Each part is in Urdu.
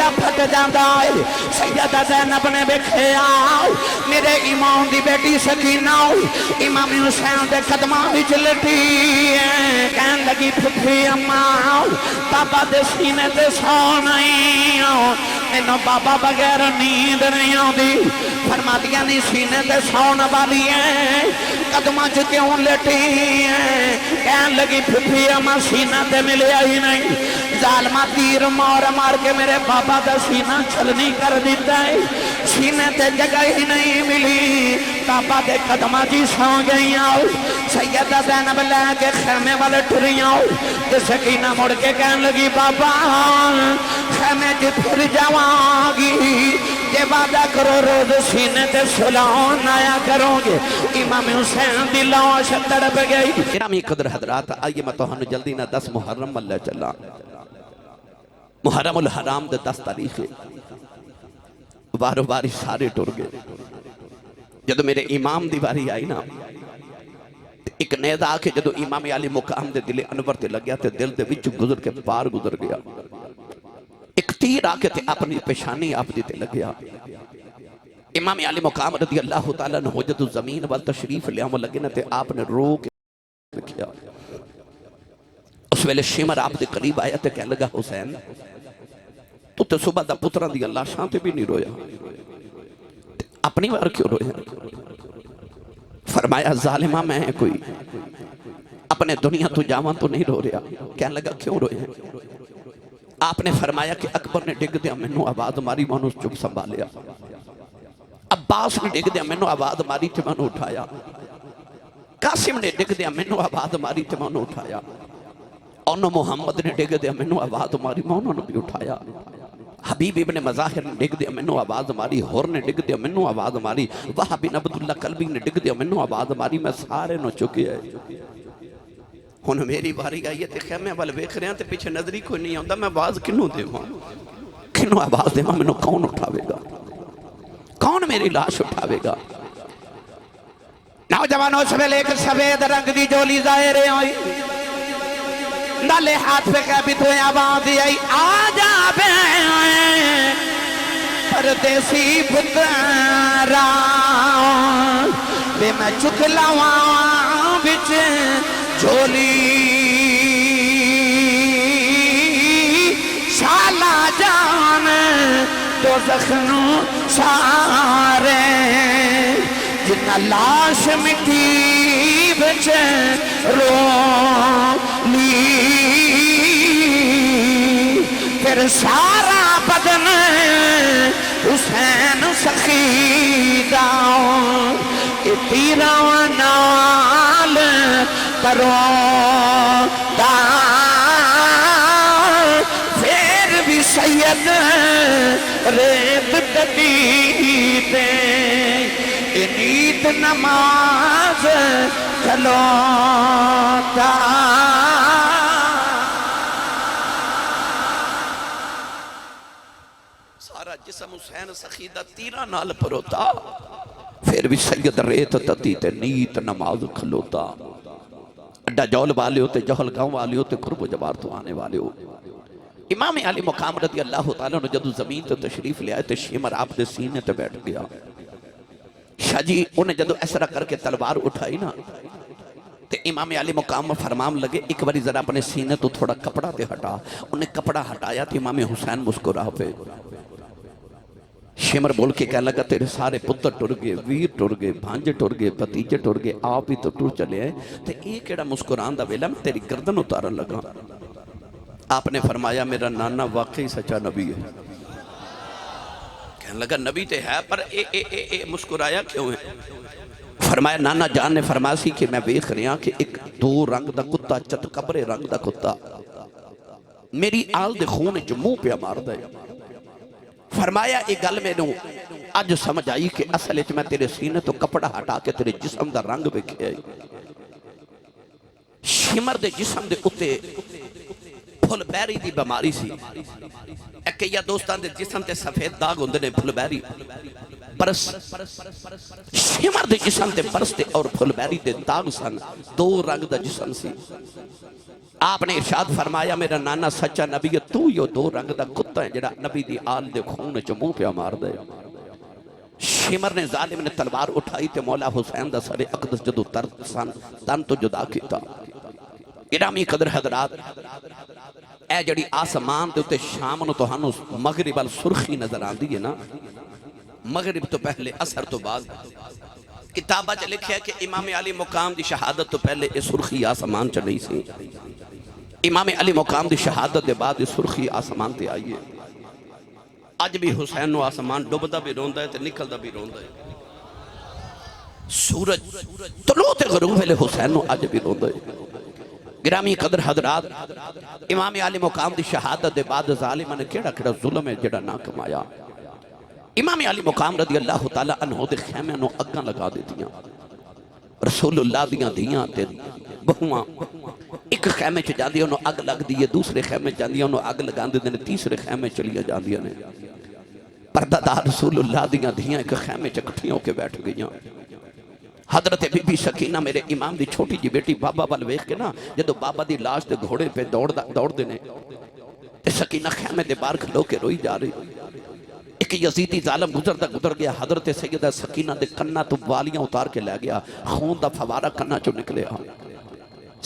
کلیجہ پھٹ جاندہ ہے سیدہ زینب نے بکھیا میرے امام دی بیٹی سکینہ امام حسین دے قدمہ بھی چلٹی ہے کہن لگی پھپھی اماں بابا دے سینے دے سو نہیں انہوں بابا بغیر نیند نہیں ہوں دی فرما دیا نہیں سینے دے سونا والی ہیں قدمہ جو کیوں لٹی ہیں کہن لگی پھپھی اماں سینہ دے ملے ہی نہیں ظالمہ تیر مار کے میرے بابا دا سینہ چھلنی کر دیتا ہے سینے تے جگہ ہی نہیں ملی بابا دے قدمہ جی سو گئی آؤ سیدہ زینب لے کے خیمے والے ٹری آؤ کہ سکینہ مڑ کے کہن لگی بابا خیمے جی پھر جاواں گی یہ وعدہ کرو روز سینے تے سلون آیا کرو گے امام حسین دی لاش تڑپ گئی گرامی قدر حضرات آئیے میں توہنو جلدی نہ 10 محرم اللہ چلا محرم الحرام دے 10 تاریخ بارو باری سارے ٹر گئے جدو میرے امام دی باری آئی نا ایک نیدہ آکے جدو امام علی مقام دے دل انور تے لگیا تے دل دے وچ گزر کے پار گزر گیا ایک تیر آکے تے اپنی پیشانی آپ دیتے لگیا امام علی مقام رضی اللہ تعالیٰ نے حجت الزمین والتشریف لیا وہ لگے نا تے آپ نے رو کے کیا اس ویلے شمر آپ دے قریب آیا تے کہہ لگا حسین تو تے صبح دا پتران دی اللہ شانتے بھی نہیں رویا اپنی بار کیوں رویا فرمایا ظالمہ میں کوئی اپنے دنیا تو جاوان تو نہیں رو رہا کہنے لگا کیوں رویا آپ نے فرمایا کہ اکبر نے ڈگ دیا منو آواز ماری مانو چپ سنبھالیا عباس نے ڈگ دیا منو آواز ماری تے مانو اٹھایا قاسم نے ڈگ دیا منو آواز ماری تے مانو اٹھایا انو محمد نے ڈگ دیا منو آواز ماری مانو نے بھی اٹھایا حبیب ابن مظاہر نے ڈگ دیا منو آواز ماری ہور نے ڈگ دیا منو آواز ماری وہاں بن عبداللہ قلبی نے ڈگ دیا منو آواز ماری میں سارے نو چکے ہیں ہن میری باری آئی ہے تے خیمے والے بیکھ رہے ہیں تے پیچھے نظری کوئی نہیں ہوندہ میں آواز کنوں دے ہوں کنوں آواز دے ہوں منو کون اٹھاوے گا کون میری لاش اٹھاوے گا نوجوانوں سویل ایک سفید رنگ دی جولی ظاہرے ہوئی ڈالے ہاتھ پہ کہبی تو آواز دی آئی آجا بے پردیسی پترا بے میں چکلاواں بچ جولی شالا جان تو زخنوں سارے جنہ لاش مٹی بچ رو لی پھر سارا بدن حسین سخیدہ تیرہ نال کرو دا پھر بھی سید ریت تدیتے نیت نماز کھلوتا سارا جسم حسین سخیدہ تیرہ نال پروتا پھر بھی سید ریت تدیتے نیت نماز کھلوتا اڈا جول والے ہوتے جہل گاؤں والے ہوتے قرب و جبار تو آنے والے ہو امام علی مقام رضی اللہ تعالیٰ نے جدو زمین تو تشریف لے آئے تے شمر آپ دے سینے تے بیٹھ گیا شاہ جی انہیں جدو ایسرا کر کے تلوار اٹھائی نا تے امام علی مقام فرمام لگے ایک باری ذرا اپنے سینے تو تھوڑا کپڑا تے ہٹا انہیں کپڑا ہٹایا تے امام حسین مسکرا پہ شمر بول کے کہہ لگا تیرے سارے پتر ٹر گئے ویر ٹر گئے بھانجے ٹر گئے بتیجے ٹر گئے آپ ہی تو ٹر چلے ہیں تے ایک ایڑا مسکران دا ویلا میں تیری گردن اتارن لگا آپ نے فرمایا میرا نانا واقعی سچا نبی ہے کہنے لگا نبی تے ہے پر مسکرایا کیوں ہے فرمایا نانا جان نے فرمایا سی کہ میں بیخ رہا کہ ایک دو رنگ دا کتا چت کبرے رنگ دا کتا میری آل دے خون جو منہ پہ مار دے فرمایا ایک گل میں نو آج سمجھ آئی کہ اصل اچھ میں تیرے سینے تو کپڑا ہٹا کے تیرے جسم دا رنگ بکھے آئی شمر دے جسم دے اتے پھل بیری دی بیماری سی ایک یا دوستان دے جسم تے سفید داغ ہوندے نے پھل بیری برس شمر دے جسم دے برس دے اور پھل بیری دے داغ سن دو رنگ دا جسم سی آپ نے ارشاد فرمایا میرا نانا سچا نبی ہے، تو یہ دو رنگ دا کتا ہے جڑا نبی دی آل دے خون چ منہ پہ مار دے۔ شمر نے ظالم نے تلوار اٹھائی تے مولا حسین دا سر اقدس جدو تن تو جدا کیتا۔ گرامی قدر حضرات، اے جڑی آسمان دے تے شام نو تو ہنو مغرب السرخی نظر آن دی ہے نا، مغرب تو پہلے اثر تو بعد کتابہ چ لکھیا ہے کہ امام علی مقام دی شہادت تو پہلے اس سرخی آسمان چ نہیں سی، امام علی مقام دی شہادت دے بعد اس سرخی آسمان تے آئیے۔ آج بھی حسین نو آسمان ڈوبدا بھی روندا ہے تے نکلدا بھی روندا ہے، سورج طلوع تے غروب ویلے حسین نو آج بھی روندا ہے۔ گرامی قدر حضرات، امام علی مقام دی شہادت دے بعد ظالمہ نے کیڑا کیڑا ظلم ہے جڑا نہ کمایا۔ امام علی مقام رضی اللہ تعالیٰ عنہ دے خیمے نو اگاں لگا دیتیاں، رسول اللہ دیاں دیاں تے بہواں ایک خیمے چ جاندیاں نو اگ لگ دیئے، دوسرے خیمے جاندیاں نو اگ لگا دیندے نے، تیسرے خیمے چلیے جاندیاں نے۔ پردہ دار رسول اللہ دیاں دیاں ایک خیمے چ اکٹھیاں ہو کے بیٹھ گئیاں۔ حضرت بی بی سکینہ میرے امام دی چھوٹی جی بیٹی بابا وال ویکھ کے نا، جدو بابا دی لاش دے گھوڑے پہ دوڑ دینے تے سکینہ خیمے دے باہر کھلو کے روئی جا رہی۔ ایک یزیدی ظالم گزر گیا، حضرت سیدہ سکینہ دے کنہ تو والیاں اتار کے لے گیا، خون دا فوارہ کنہ چو نکلے۔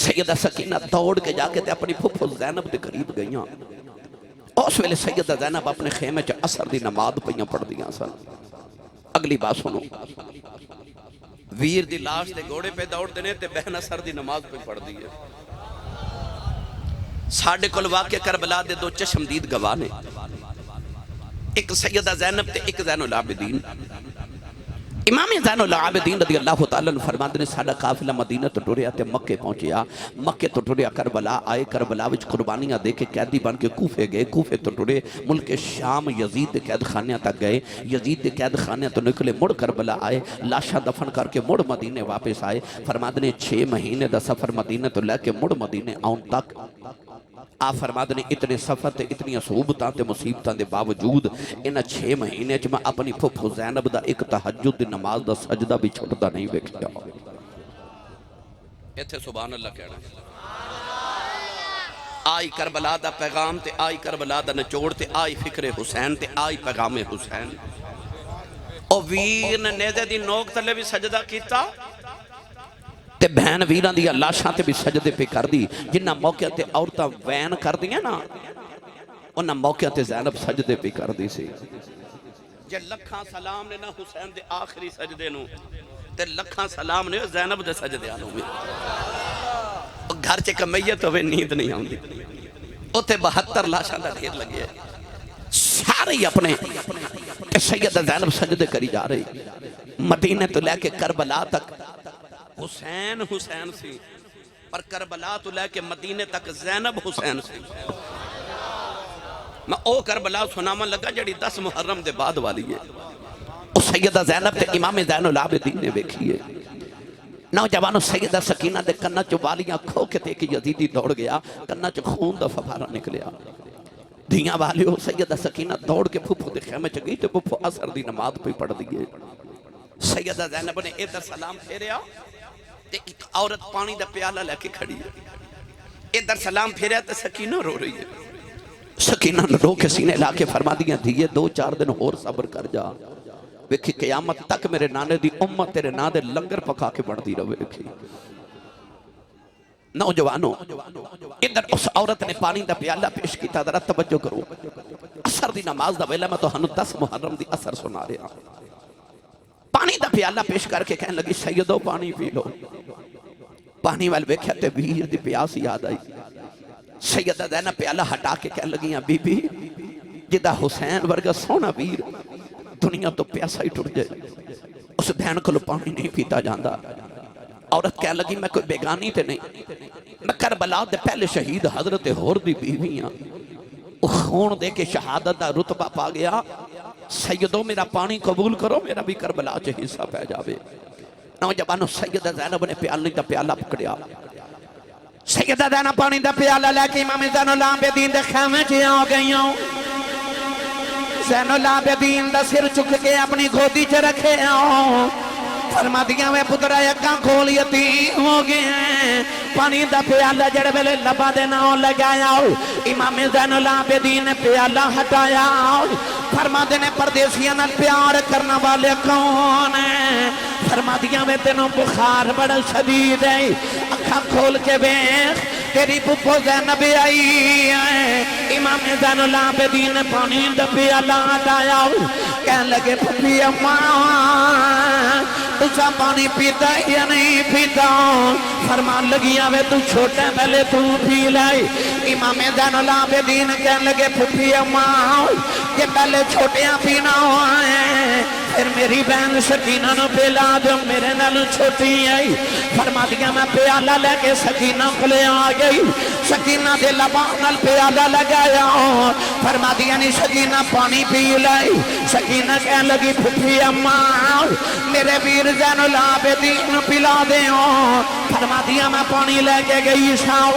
سیدہ سکینہ دوڑ کے جا کے تے اپنی پھپھو زینب دے قریب گئیاں۔ اس ویلے سیدہ زینب اپنے خیمے چ اثر دی نماز پہیاں پڑھ دیاں سن۔ اگلی بات سنو، ویر دی لاش دے گھوڑے پہ دوڑ دینے تے بہن اثر دی نماز پہ پڑھ دیئے۔ ساڑھے کل واقع کربلا دے دو چشمدید گواہ نے، ایک سیدہ زینب تے ایک زین العابدین۔ امام زین العابدین رضی اللہ تعالیٰ نے فرماتے نے ساڑھا قافلہ مدینہ تو ٹوریا تے مکے پہنچیا، مکے تو ٹوریا کربلا آئے، کربلا وچ قربانیاں دے کے قیدی بن کے کوفے گئے، کوفے تو ٹورے ملک شام یزید دے قید خانیاں تک گئے، یزید دے قید خانیاں تو نکلے، مڑ کربلا آئے، لاشاں دفن کر کے مڑ مدینے واپس آئے۔ فرماتے نے 6 مہینے دا سفر مدینے تو لے کے مڑ مدینے آؤں تک آپ فرماتے نے اتنے سفر تے اتنی صعوبتاں تے مصیبتاں دے باوجود انہاں 6 مہینے چ میں اپنی پھپھو زینب دا ایک تہجد دی نماز دا سجدہ بھی چھٹدا نہیں ویکھیا۔ ایتھے سبحان اللہ کہنا آئی کربلا دا پیغام تے آئی کربلا دا نچوڑ تے آئی فکر حسین تے آئی پیغام حسین۔ او ویر نے نیزے دی نوک تلے بھی سجدہ کیتا تے بہن ویران دیا لاشاں تے بھی سجدے پہ کر دی، جنہ موقع تے عورتاں وین کر دیا نا، انہ موقع تے زینب سجدے پہ کر دی سی۔ جے لکھاں سلام نے نا حسین دے آخری سجدے نو تے لکھاں سلام نے زینب دے سجدے آنو میں۔ گھر چے کمیت ہوئے نیند نہیں آن دی، اتے 72 لاشاں دا ڈھیر لگے ہے، سارے ہی اپنے سیدہ زینب سجدے کری جا رہی۔ مدینہ تو لے کے کربلا تک حسین حسین سی، پر کربلا تو لے کے مدینے تک زینب حسین سی۔ میں او کربلا سناما لگا جڑی 10 محرم دے بعد والی ہے، او سیدہ زینب تے امام زین العابدین نے ویکھیے۔ نوجوانوں سیدہ سکینہ دے کنہ چو والیاں کھو کے تے کہ یزیدی دوڑ گیا، کنہ چو خون دا فوارہ نکلیا۔ دھیاں والیوں سیدہ سکینہ دوڑ کے پھپھو دے خیمے چ گئی تے پھپھو اثر دی نماز پہ پڑھ دیئے۔ سیدہ زینب نے ادھر سلام پھیریا تے ایک عورت پانی دا پیالہ لے کے کھڑی ہے، ادھر سلام پھیریا تے سکینہ رو رہی ہے۔ سکینہ رو کے سینے لا کے فرما دیا دیئے 2-4 دن اور صبر کر جا، ویکھی قیامت تک میرے نانے دی امت تیرے نا دے لنگر پکا کے بڑھ دی رہو۔ ویکھی نوجوانوں ادھر اس عورت نے پانی دا پیالہ پیش کیتا، ذرا توجہ کرو، اثر دی نماز دا ویلہ میں تو ہنو 10 محرم دی اثر سنا رہا۔ پانی دا پیالہ پیش کر کے کہنے لگی سیدو پانی پی لو۔ پانی وال ویکھیا تے ویر دی پیاس یاد آئی۔ سیدہ زینب پیالہ ہٹا کے کہنے لگیاں بی بی جدہ حسین ورگا سونا ویر دنیا تو پیاسا ہی ٹوٹ جائے، اس بہن کو پانی نہیں پیتا جاندہ۔ عورت کہنے لگی میں کوئی بیگانی تے نہیں، میں کربلا دے پہلے شہید حضرت ہور دی بیویاں، خون دے کے شہادت دا رتبہ پا گیا۔ سیدو میرا پانی قبول کرو، میرا بھی کربلا چے حصہ پہ جاوے۔ نوجوانوں سیدہ زینب نے پیالے دا پیالہ پکڑیا، سیدہ زینب پانی دا پیالہ لے کے امام زین العابدین دے خیمے چے آ گئیاں۔ زین العابدین دا سر چک کے اپنی گھودی چے رکھے آؤں، فرما دیا میں پترہ یکاں کھول یتیم ہو گئے ہیں، پانی دا پیالہ جڑے ویلے لبا دے نال لگایا امام زین العابدین نے پیالہ ہٹایا فرما دینے پردیسیاں نال پیار کرنا والے کون ہیں فرما دیا میں تینوں بخار بڑا شدید ہے اکھا کھول کے بیخ تیری پپو زینب آئی ہے امام زین العابدین نے پانی دا پیالہ ہٹایا کہنے لگے پپی اماں تجھا پانی پیتا یا نہیں پیتا فرمان لگی آوے تو چھوٹے پہلے تو پی لائے امام زین العابدین کہنے لگے پھپھی اماں یہ پہلے چھوٹیاں پینا ہوئے پھر میری بہن سکینہ نو پلا جو میرے نال چھوٹی آئی فرما دیا میں پیالہ لے کے سکینہ کھلے آ گئی سکینہ دے لبان نال پیالہ لگایا فرما دیا نہیں سکینہ پانی پی لائی سکینہ کہنے لگی پھپھی اماں میرے ویر زین العابدین پلا دے فرما دیا میں پانی لے کے گئی ساؤ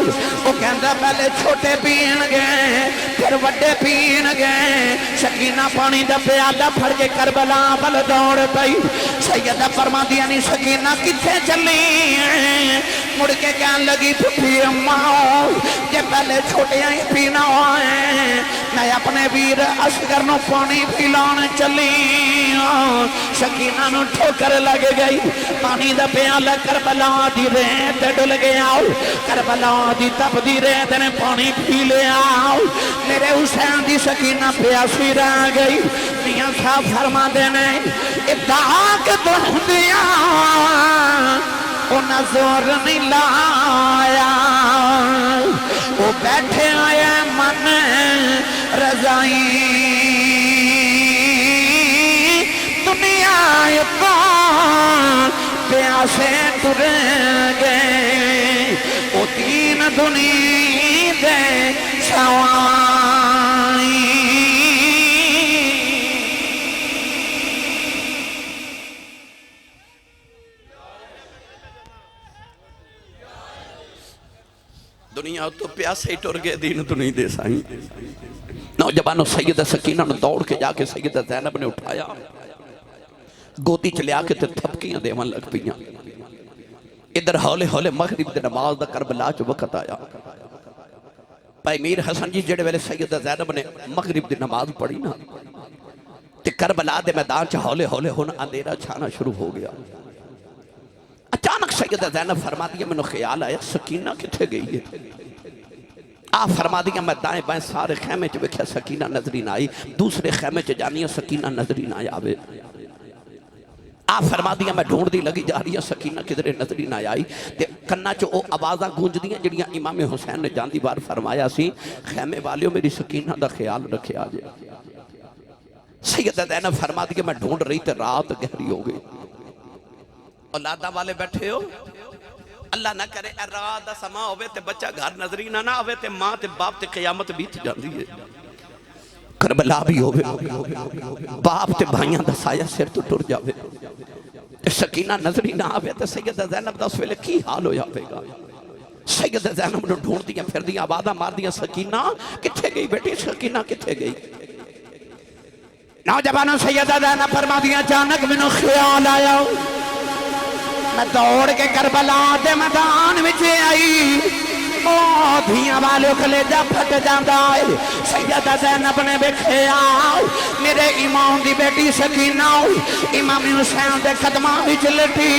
وہ کہندہ پہلے چھوٹے پین گئے پھر وڈے پین گئے سکینہ پانی دا پیالہ پھڑ کے کربلا بل دوڑ پئی سیدہ فرما دیا نہیں سکینہ کتھے چلی مڑ کے کہنے لگی پھپھی اماں یہ پہلے چھوٹے ہی پینا ہوئے میں اپنے ویر اصغر نو پانی پھیلان چلی سکینہ نو ٹھوکر لگ گئی پانی دا پیالہ کربلا دی ریت ڈل گیا کربلا دی تب دی ریت نے پانی پی لیا میرے حسین دی سکینہ پیاسی رہ گئی میاں صاحب فرما دینے ادعاق دیا انہاں زور نہیں لایا وہ بیٹھے آئے من رضائی دنیا کو پیاسے تر گئے وہ تین دنیا دے سوائی دنیا تو پیاسے ٹر گئے دین دنیا دے سائیں نوجوانوں سیدہ سکینہ نے دوڑ کے جا کے سیدہ زینب نے اٹھایا گوتی چلے آ کے تے تھپکیاں دیوان لگ پیاں ادھر ہولے ہولے مغرب دے نماز دا کربلا چ وقت آیا بھائی میر حسن جی جڑے ویلے سیدہ زینب نے مغرب دی نماز پڑھی نا تے کربلا دے میدان چ ہولے ہولے ہن اندھیرا چھانا شروع ہو گیا اچانک سیدہ زینب فرما دیا میں نے خیال آیا سکینہ کتھے گئی ہے آپ فرما دیا میں دائیں بائیں سارے خیمے چ ویکھیا سکینہ نظری نہ آئی دوسرے خیمے چ جانی سکینہ نظری نہ آوے آپ فرما دیا میں ڈھونڈ دی لگی جا رہی ہے سکینہ کدھرے نظری نہ آئی تے کنا چ او آوازاں گونج دیاں جڑیاں امام حسین نے جاندی بار فرمایا سی خیمے والیوں میری سکینہ دا خیال رکھے آ جائے سیدہ زینب فرما دیا میں ڈھونڈ رہی تے رات گہری ہو گئی اولادہ والے بیٹھے ہو اللہ نہ کرے رات دا سما ہوئے تے بچہ گھر نظری نہ ہوئے تے ماں تے باپ تے قیامت بیت جاندی ہے کربلا بھی ہوئے باپ تے بھائیاں دا سایہ سر تو ٹر جاوے سکینہ نظری نہ آوے تے سیدہ زینب دا اس ویلے کی حال ہو جاوے گا سیدہ زینب نے ڈھونڈ دیا پھر دیا آبادہ مار دیا سکینہ کتھے گئی بیٹی سکینہ کتھے گئی نوجوانوں سیدہ زینب فرما دیا اچانک منو خیال آیا میں دوڑ کے کربلا دے میدان وچے آئی دھیاں والے کلیجہ پھٹ جاندہ ہے سیدہ زینب نے بکھیا میرے امام دی بیٹی سکینہ امام حسین دے قدمہ وچ لٹی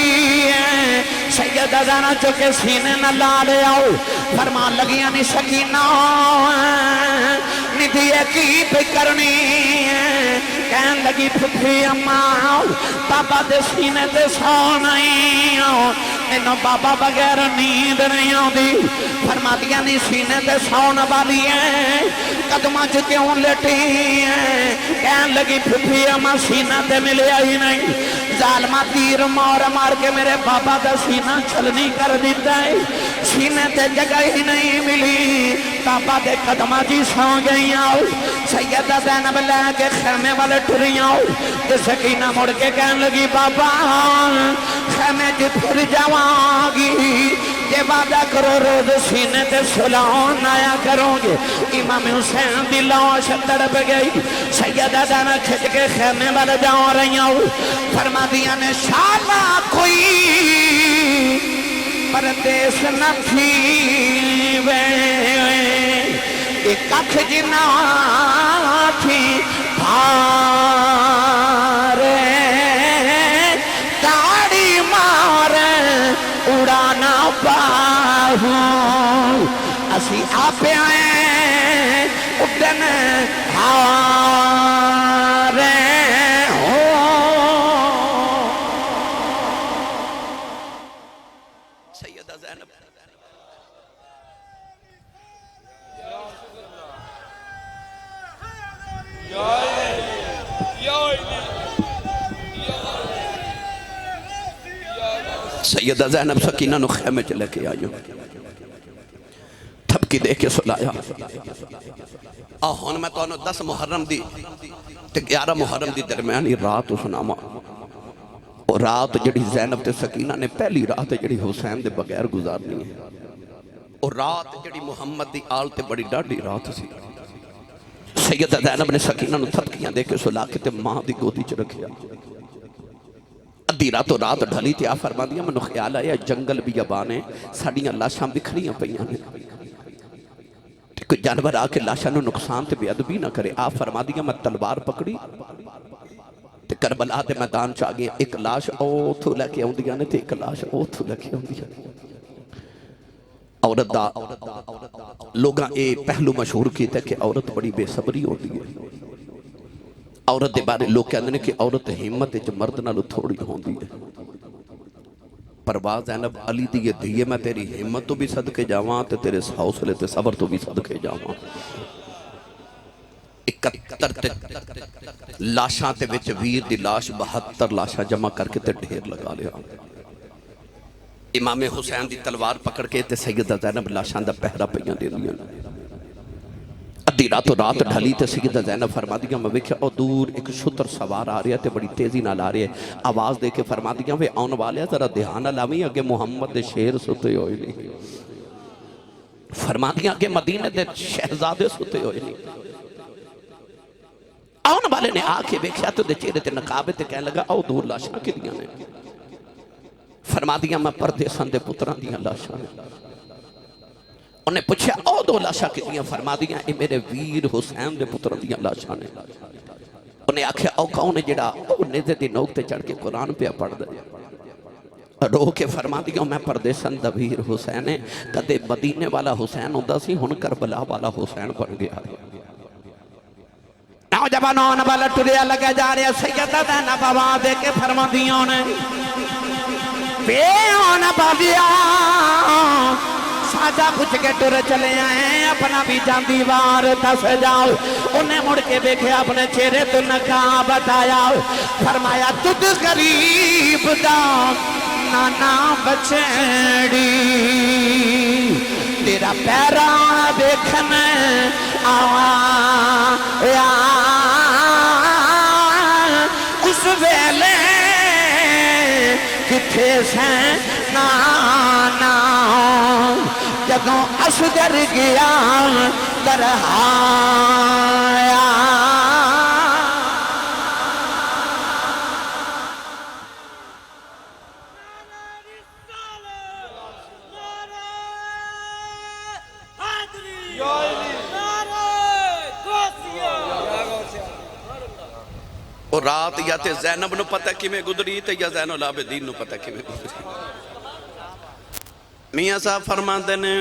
ہے سیدہ زینب چکے سینے نہ لا لے آؤ فرمان لگیاں نہیں سکینہ ندیے کی پکرنی ہے کہن لگی پھپھی اماں بابا دے سینے دے سو نہیں انہوں بابا بغیر نیند نہیں ہوں دی فرما دیا نہیں سینے دے سون والی ہیں قدمہ کیوں لٹی ہیں کہن لگی پھپھی اماں سینہ دے ملے ہی نہیں ظالمہ تیر مار کے میرے بابا دا سینہ چھلنی کر دیتا ہے سینے تے جگہ ہی نہیں ملی بابا دے قدمہ جی سو گئی آؤ سیدہ زینب لے کے خیمے والے ٹری آؤ کہ سکینہ مڑ کے کہنے لگی بابا خیمے جی پھر جاواں گی یہ وعدہ کرو روز سینے تے سلون آیا کروں گے امام حسین دی لاش تڑپ گئی سیدہ زینب کھچ کے خیمے والے جاؤں رہی آؤ فرما دیا نے شالا کوئی پردیس نہ تھی وے ایک اکھ جنا تھی بھارے تاڑی مار اڑانا باہوں اسی آپ آئیں اڈن ہارے ہو سیدہ زینب سیدہ زینب سکینہ نو خیمے چلے کے آئیوں تھپکی دے کے سلایا آہون میں تو 10 محرم دی 11 محرم دی درمیانی رات سناما اور رات جڑی زینب تے سکینہ نے پہلی رات جڑی حسین دے بغیر گزارنی ہے اور رات جڑی محمد دی آل تے بڑی ڈاڑی رات سی سیدہ زینب نے سکینہ نو تھپکیاں دے کے سلا کے تے ماں دی گودی چ رکھیا ادھی راتوں رات ڈھلی تھی آپ فرما دیا منو خیال آیا جنگل بھی ابانے ساڑیاں لاشاں بکھڑیاں پئیاں نے کوئی جانور آ کے لاشاں نو نقصان تے بے ادبی نہ کرے آپ فرما دیا میں تلوار پکڑی تے کربلا دے میدان چاہ گیا ایک لاش اوتھو لے کے آؤں دیا نے تے ایک لاش اوتھو لے کے آؤں دیا عورت دا لوگاں اے پہلو مشہور کیتے کہ عورت بڑی بے صبری ہوتی ہے عورت دے بارے لوگ کہتے ہیں کہ عورت ہمت جو مرد نالو تھوڑی ہوندی ہے پرواز زینب علی دی یہ دیئے میں تیری ہمت تو بھی صدقے جاواں تے تیرے حوصلے تے صبر تو بھی صدقے جاواں 71 لاشاں تے وچ ویر دی لاش 72 لاشاں جمع کر کے تے ڈھیر لگا لیا امام حسین دی تلوار پکڑ کے تے سیدہ زینب لاشاں دا پہرا پہیاں دے دیا ادھی راتوں رات ڈھلی تے سیدہ زینب فرما دیا میں ویکھیا او دور ایک شتر سوار آ رہا ہے تے بڑی تیزی نال آ رہی ہے آواز دے کے فرما دیا وے آن والے ذرا دھیان لاویں اگے محمد دے شیر ستے ہوئے نہیں فرما دیا کہ مدینے دے شہزادے ستے ہوئے نہیں آن والے نے آ کے ویکھیا تو دے چہرے تے نقابے تے کہنے لگا او دور لاشاں کدیاں نے فرما دیا میں پردیساں دے پتراں دیاں لاشاں نے انہیں پوچھا او دو لاشاں کتنیاں فرما دیا اے میرے ویر حسین دے پتر دیاں لاشاں نے انہیں آکھیا او کون ہے جڑا او نیزے دی نوک تے چڑھ کے قرآن پہ پڑھ دے رو کے فرما دیا میں پردیسن دا ویر حسین ہے کدے مدینے والا حسین ہوندہ سی ہن کربلا والا حسین بن گیا نوجوانوں والا ٹریا لگا جا رہا سیدہ زینب آواز دے کے فرما دیا نے بے آن بابیا ساجا کچھ کے ٹر چلے آئے اپنا بھی جان دیوار دس جاؤ انہیں مڑ کے دیکھے اپنے چہرے تو نقاب بتایا فرمایا تجھ غریب دا نانا بچڑی تیرا پیران دیکھنے آیا اس ویلے کتھے سے نانا جگوں اصغر گیا درہایا اور رات یا تے زینب نو پتہ کی میں گدری تے یا زین العابدین نو پتہ کی میں گدری میاں صاحب فرما دینے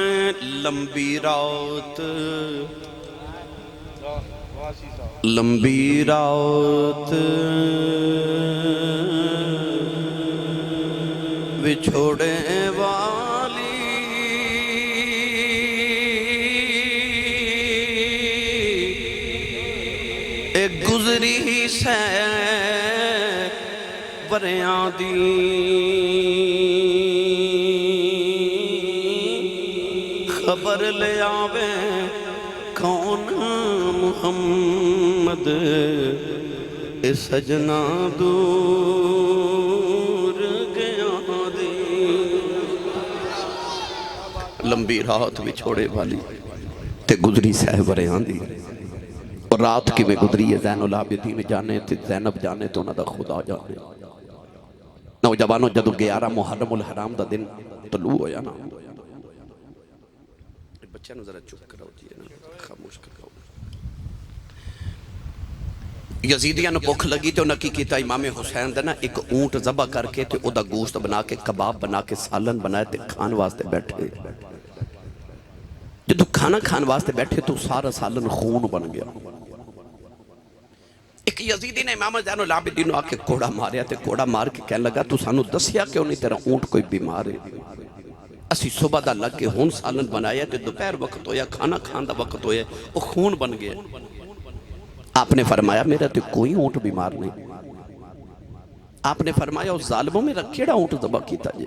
لمبی رات وچھوڑے والی ایک گزری سے بریاں دی خبر لے آوے کون محمد اے سجنا دور گیا دی لمبی رات بھی چھوڑے والی تے گزری سہ بریاں دی اور رات کی میں گزری ہے زین العابدین جانے تے زینب جانے تو انہاں دا خدا جانے نوجوانوں جدو 11 محرم الحرام دا دن طلوع ہویا نا، بچہ نو ذرا چپ کراؤ جی، خاموش کراؤ. یزیدیاں نو بھوک لگی تے انہاں کی کیتا، امام حسین دا نا ایک اونٹ ذبح کر کے تے او دا گوشت بنا کے کباب بنا کے سالن بنائے تے کھان واسطے بیٹھے. جدو کھانا کھان واسطے بیٹھے تو سارا سالن خون بن گیا. ایک یزیدی نے امام زین العابدین آ کے کوڑا ماریا تے کوڑا مار کے کہنے لگا تو سانو دسیا کیوں نہیں تیرا اونٹ کوئی بیمار ہے؟ اسی صبح دا لگ کے ہون سالن بنایا تے دوپہر وقت ہویا کھانا کھان دا وقت ہویا وہ خون بن گیا. آپ نے فرمایا میرا تو کوئی اونٹ بیمار نہیں. آپ نے فرمایا اس ظالموں میرا کیڑا اونٹ ذبح کیتا جی؟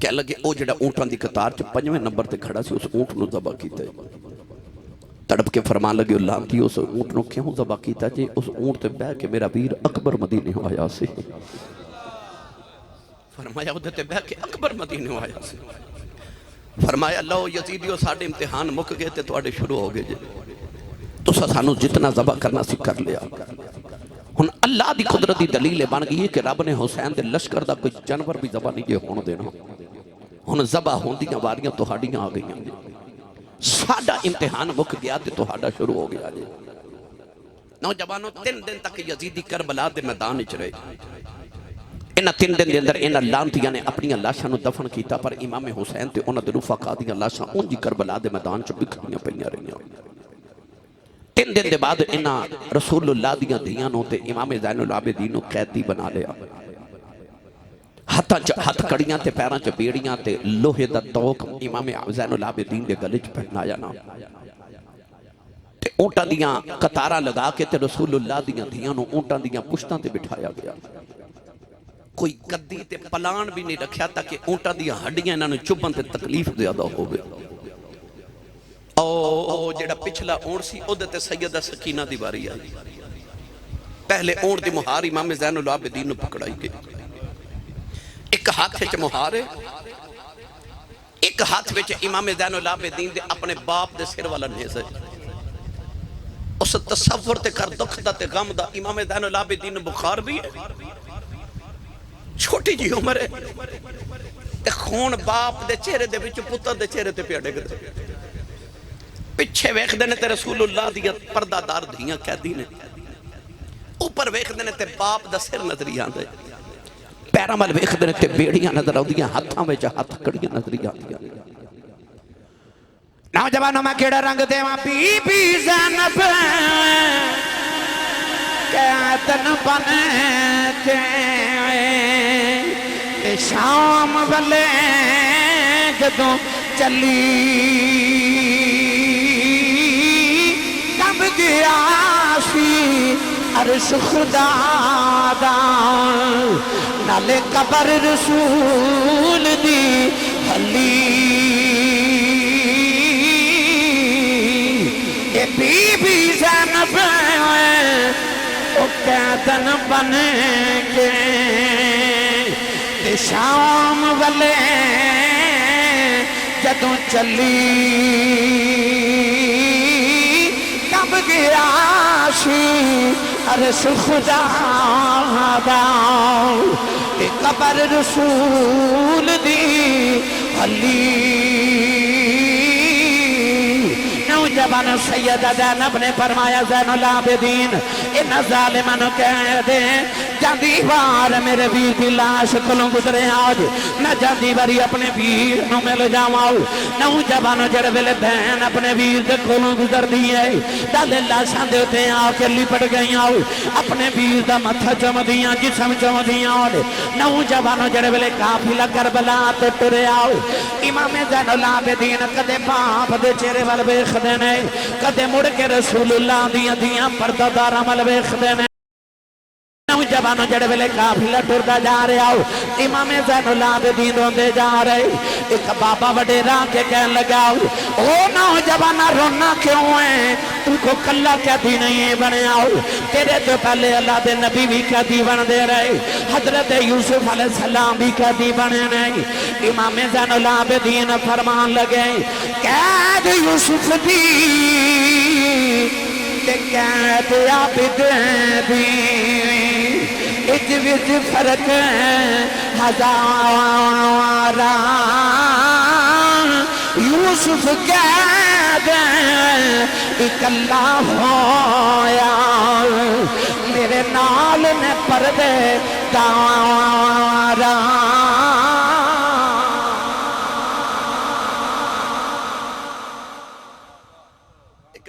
کہہ لگے او جڑا اونٹان دی قطار چ 5ویں نمبر تے کھڑا سی اس اونٹ نو ذبح کیتا ہے. تڑپ کے فرمان لگے اللہ کی اس اونٹ نو کیوں ذبح کیتا جی؟ اس اونٹ تے بہ کے میرا ویر اکبر مدینے آیا سی. فرمایا ادھر تے بہ کے اکبر مدینے آیا سی. فرمایا لو یزیدیو ساڑھے امتحان مک گئے تے تواڈے شروع ہو گئے جی. تو سانو جتنا ذبح کرنا سی کر لیا. ہن اللہ دی قدرت دی دلیل بن گئی ہے کہ رب نے حسین دے لشکر دا کوئی جانور بھی ذبح نہیں جے ہون دینا. ہن ذبح ہوندیاں واریاں تہاڈیاں آ گئیاں جی. ساڈا امتحان مک گیا تے تہاڈا شروع ہو گیا جی. نوجوانوں 3 دن تک یزیدی کربلا دے میدان وچ رہے. انہاں 3 دن دے اندر انہاں لعنتیاں نے اپنی لاشاں نو دفن کیتا پر امام حسین تے انہاں دے رفقا دیاں لاشاں اونجی کربلا دے میدان چ بکھریاں پئیاں رہیاں. 3 دن دے بعد انہاں رسول اللہ دیاں دھیاں نو تے امام زین العابدین نو قیدی بنا لیا. ہاتھ کڑیاں تے پیراں چ بیڑیاں تے لوہے دا توق امام زین العابدین دے گلے چ پہنایا نا. تے اونٹاں دیاں قطاراں لگا کے تے رسول اللہ دیاں دھیاں نو اونٹاں دیاں پشتاں تے بٹھایا گیا. کوئی گدی تے پلان بھی نہیں رکھیا تاکہ اونٹاں دیاں ہڈیاں انہاں نو چبھن تے تکلیف زیادہ ہوگی. او جڑا پچھلا اونٹ سی او تے سیدہ سکینہ دی واری آئی. پہلے اونٹ دی مہار امام زین العابدین نو پکڑائی گئی. ایک ہاتھ وچ مہار ہے، ایک ہاتھ وچ امام زین العابدین دے اپنے باپ دے سر والا نیزہ ہے. اس تصور تے کر دکھ دا تے غم دا امام زین العابدین نو بخار بھی ہے. چھوٹی جی عمر ہے تے خون باپ دے چہرے دے وچ پتر دے چہرے تے پیا ڈگ دے. پچھے ویکھ دے نے تے رسول اللہ دی پردہ دار دھیاں قیدی نے. اوپر ویکھ دے نے تے باپ دا سر نظر آندا ہے. پیراں ول ویکھ دے نے تے بیڑیاں نظر آندیاں، ہاتھاں وچ ہاتھ کڑیاں نظر آندیاں. نوجوانوں میں کیڑا رنگ دیواں بی بی زینب قیدن بن کے شام والے جدوں چلی کب گیا سی عرش خدا دا نالے قبر رسول دی حلی. اے بی بی زینب او قیدن بن کے شام والے جدوں چلی کب گیا سی عرش خدا دا قبر رسول دی حلی. نوجوان سیدہ زینب نے فرمایا زین العابدین ان ظالمانو کہہ دے جاندی وار میرے ویر دی لاش کلوں گزرے آج میں جاندی واری اپنے ویر نو مل جاواں. نوجوان جڑے ویلے بہن اپنے ویر دے کلوں گزر دی ہے ڈالے لاشاں دے اوتے آ کے لپٹ گئیاں اپنے ویر دا متھا چمدیاں جسم چمدیاں. نوجوان جڑے ویلے قافلہ کربلا تے ٹریا امام زین العابدین کدے باپ دے چہرے ول ویکھدے نے کدے مڑ کے رسول اللہ دیاں دیاں پردہ داراں ول ویکھدے نے. نوجوانوں جڑے ویلے قافلہ ٹردا جا رہا امام زین العابدین روندے جا رہے. ایک بابا وڈیرا کے کہن لگا او نوجوانا رونا کیوں ہے؟ تو کو کلا قیدی نہیں بنیا، تیرے تو پہلے اللہ دے نبی بھی قیدی بن دے رہے، حضرت یوسف علیہ السلام بھی قیدی بنے نہیں. امام زین العابدین فرمان لگے قید یوسف دی تے قید عابد دی اج وچ فرق ہزاراں یوسف قید اکلا ہویا میرے نال نے پردے داراں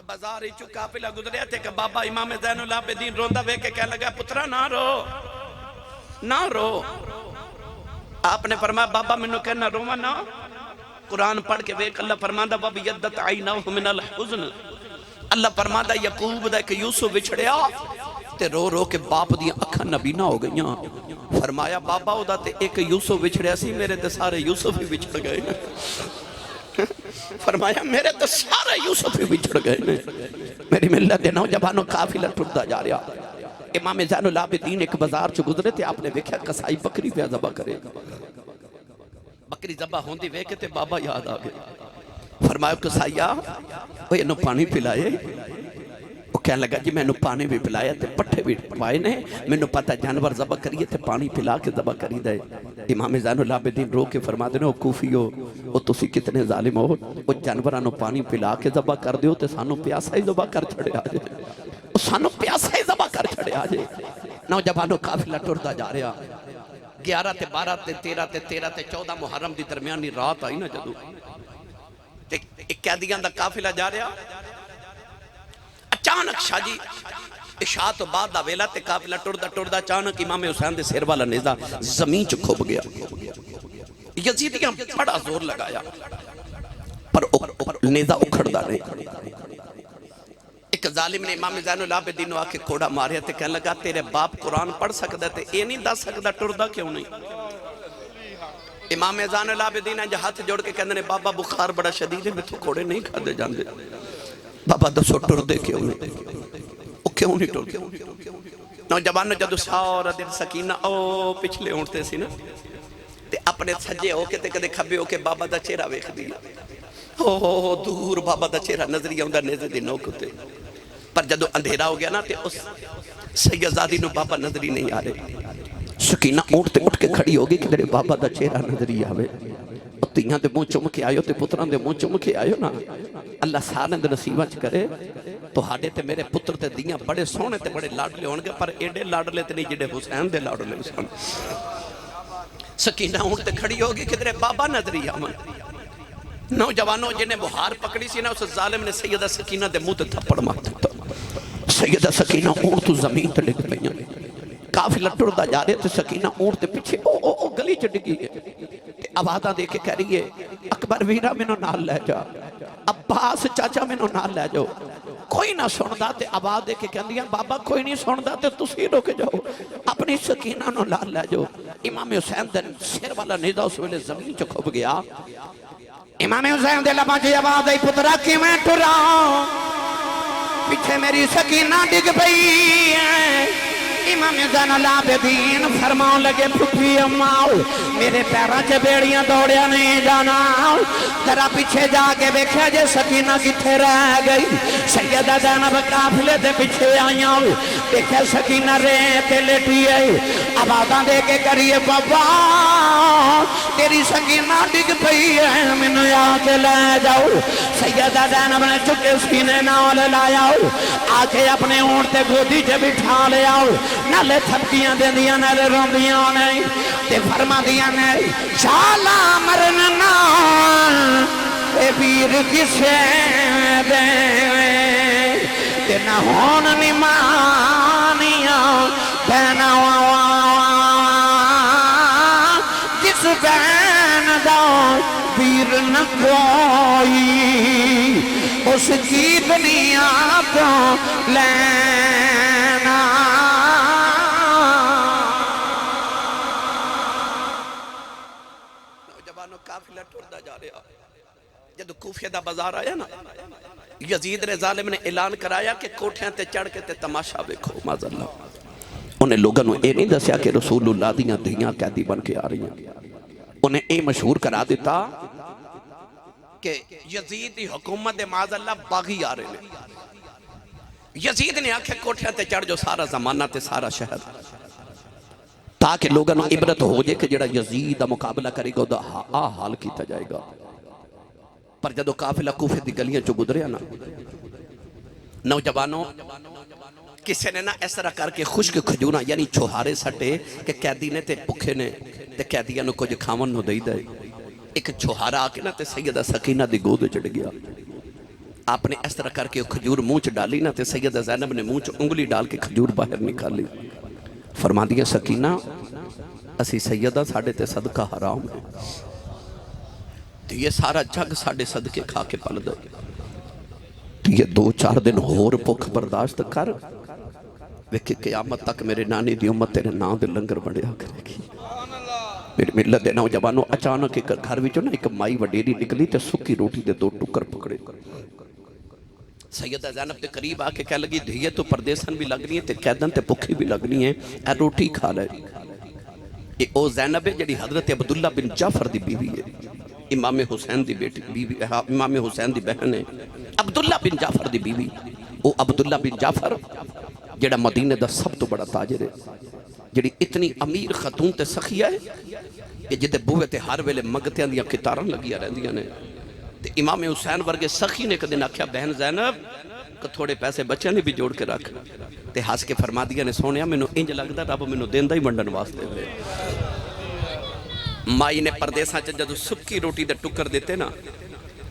بازار ہی چکا پلا گزریا تھے کہ بابا امام زین العابدین روندہ بے کے کہہ لگا پترا نہ رو نہ رو آپ نے فرمایا بابا منو کہنا روما نہ قرآن پڑھ کے بیک اللہ فرماندہ بابا یدت عیناہ من الحزن اللہ فرماندہ یعقوب دا کہ یوسف بچھڑیا تے رو رو کے باپ دیا اکھا نبینا ہو گئیاں فرمایا بابا دا تے ایک یوسف بچھڑیا سی میرے تے سارے یوسف ہی بچھڑ گئے فرمایا میرے تو سارے یوسف ہی بچھڑ گئے میری ملت دے نوجوانوں قافلہ ٹرتا جا رہا امام زین العابدین ایک بازار چ گزرے تھے آپ نے دیکھا کسائی بکری پہ ذبح کرے بکری ذبح ہوندی ویکھے تے بابا یاد آ گئے فرمایا کسائیا وہ انہوں پانی پلائے وہ کہنے لگا جی میں انہوں پانی بھی پلایا تے پٹھے بھی پائے نے میں انہوں پتا جانور ذبح کریے تے پانی پلا کے ذبح کری دے امام زین العابدین رو کے فرما دینے وہ کوفیو وہ تسی کتنے ظالم ہو وہ جانورانوں پانی پلا کے ذبح کر دیو تے سانوں پیاسا ہی ذبح کر چھڑے آجے وہ سانوں پیاسا ہی ذبح کر چھڑے آجے نوجوانوں قافلہ ٹرتا جا رہا 11 تے 12 تے 13 تے 13 تے 14 محرم دی درمیانی رات آئی نا جدو ایک قیدیاں دا قافلہ جا رہا اچانک شاہ جی عشاء تو بعد دا ویلا تے قافلہ ٹردا اچانک امام حسین دے سیر والا نیزہ زمین چ کھب گیا یزیدیاں بڑا زور لگایا پر نیزہ اکھڑدا نہیں ایک ظالم نے امام زین العابدین آ کے کوڑا ماریا تے کہنے لگا تیرے باپ قرآن پڑھ سکدا تے اے نہیں دس سکدا ٹردا کیوں نہیں امام زین العابدین جو ہاتھ جوڑ کے کہنے بابا بخار بڑا شدید ہے میں تو کوڑے نہیں کھا دے جاندے بابا دسو ٹردے کیوں نہیں وہ کیوں نہیں ٹردے نوجوان جدو سارا دن سکینہ او پچھلے اونٹتے سی نا تے اپنے سجے ہو کے تے کدے کھبے ہو کے بابا دا چہرہ ویکھ دیا دور بابا دا چہرہ نظری آؤں دا نیزے دی نوک ہوتے پر جدو اندھیرا ہو گیا نا تے اس سیدزادی نو بابا نظری نہیں آ رہے سکینہ اونٹتے اٹھ کے کھڑی ہوگی کہ بابا دا چہرہ نظری آوے تیہاں دے منہ چمکے آئیو تے پتران دے منہ چمکے آئیو نا اللہ سارے دے نصیبہ چ کرے تو ہاڑے تے میرے پتر تے دیاں بڑے سونے تے بڑے لاڈلے ہونگے پر ایڈے لاڈلے تے نہیں جڑے حسین دے لاڈلے حسین سکینہ اونٹتے کھڑی ہوگی کہ بابا نظری آمن نوجوانوں جنہیں بہار پکڑی سی نا اس ظالم نے سیدہ سکینہ دے منہ تے تھپڑ مار دیتا سیدہ سکینہ اونٹ تو زمین تے ڈگ پئیاں قافلہ ٹردا جا رہے تے سکینہ اونٹ تے پیچھے او گلی چ ڈگی ہے آوازاں دے کے کہہ رہی ہے اکبر ویرا میں نو نال لے جا عباس چاچا میں نو نال لے جاؤ کوئی نہ سندا تے آواز دے کے کہندیاں بابا کوئی نہیں سندا تے تسی رک جاؤ اپنی سکینہ نو نال لے جاؤ امام حسین دے سر والا نیزہ اس ویلے زمین چ کھب گیا امام حسین دے لباں چ آواز آئی پترا کیویں ٹراں پیچھے میری سکینہ ڈگ پئی امام زین العابدین فرمان لگے پھپھی اماؤ میرے پیروں چے بیڑیاں دوڑیا نہیں جانا ذرا پیچھے جا کے دیکھا جے سکینہ کتھے رہ گئی سیدہ زینب قافلے دے پیچھے آئیاں دیکھا سکینہ ریتے لیٹی ہے آوازاں دے کے کریے بابا تیری سکینہ ڈگ پئی ہے مینوں آ کے لے جاؤ سیدہ زینب نے چکے سکینے نال لایا آ کے اپنے اونٹ تے گودی چ بٹھا لے آؤ نالے تھپکیاں دے دیا نالے روندیاں نہیں تے فرما دیا نہیں شالا مرننا اے پیر کسے دے تے نہ ہون نمانیاں بہنا جس بہن دا پیر نہ کوئی اس کی دنیا کو لینا قافلہ ٹردا جا رہا جب کوفہ دا بازار آیا نا یزید نے ظالم نے اعلان کرایا کہ کوٹھیاں تے چڑھ کے تے تماشا دیکھو معاذاللہ انہیں لوگوں نے اے نہیں دسیا کہ رسول اللہ دیاں دیاں قیدی بن کے آ رہی ہیں انہیں اے مشہور کرا دیتا کہ یزید دی حکومت معاذاللہ باغی آ رہے ہیں یزید نے آنکھیں کوٹھیاں تے چڑھ جو سارا زمانہ تے سارا شہر تاکہ لوگوں کو عبرت ہو جائے کہ جڑا یزید دا مقابلہ کرے گا دا حال کیتا جائے گا۔ پر جدو قافلہ کوفے دی گلیاں چو گزریا نا، نوجوانوں کسی نے نا اس طرح کر کے خشک کھجوراں یعنی چھوہارے سٹے کہ قیدی نے تے پکھے نے تے قیدیاں نو کچھ کھاون نو دئی دے۔ ایک چھوہارا آ کے نا تے سیدہ سکینہ دی گود چڑھ گیا۔ آپ نے اس طرح کر کے کھجور منہ چ ڈالی نا تے سیدہ زینب نے منہ چ انگلی ڈال کے کھجور باہر نکالی۔ فرما دیا سکینہ اسی سیدہ ساڑھے تے صدقہ حرام ہے، تو یہ سارا جگ ساڑھے صدقے کھا کے پل دے، تو یہ 2-4 دن ہور پک برداشت کر، ویکھے قیامت تک میرے نانی دی امت تیرے نا دے لنگر بڑھیا کرے گی۔ میری ملت دے نوجوانوں اچانک ایک گھر وچوں نا ایک مائی وڈیری نکلی تے سکی روٹی دے 2 ٹکر پکڑے۔ سیدہ زینب تے قریب آ کے کہہ لگی دھیے تو پردیسن بھی لگنی ہے تے قیدن تے پکھی بھی لگنی ہے، اے روٹی کھا لے۔ او زینب ہے جڑی حضرت عبداللہ بن جعفر دی بیوی ہے، امام حسین دی بیٹی بیوی، امام حسین دی بہن ہے، عبداللہ بن جعفر دی بیوی۔ او عبداللہ بن جعفر جڑا مدینہ دا سب تو بڑا تاجر ہے، جڑی اتنی امیر خاتون تے سخیہ ہے کہ جدے بوے تے ہر ویلے منگتیاں دیاں کتاراں لگیا رہندیاں نے۔ تے امام حسین ورگے سخی نے کدے آکھیا بہن زینب کہ تھوڑے پیسے بچیاں نے بھی جوڑ کے رکھ، تے ہس کے فرما دیا نے سونیا مینوں انج لگدا رب مینوں دیندا ہی ونڈن واسطے ہوئے۔ مائی نے پردیساں چ جدوں سکی روٹی دے ٹکر دیتے نا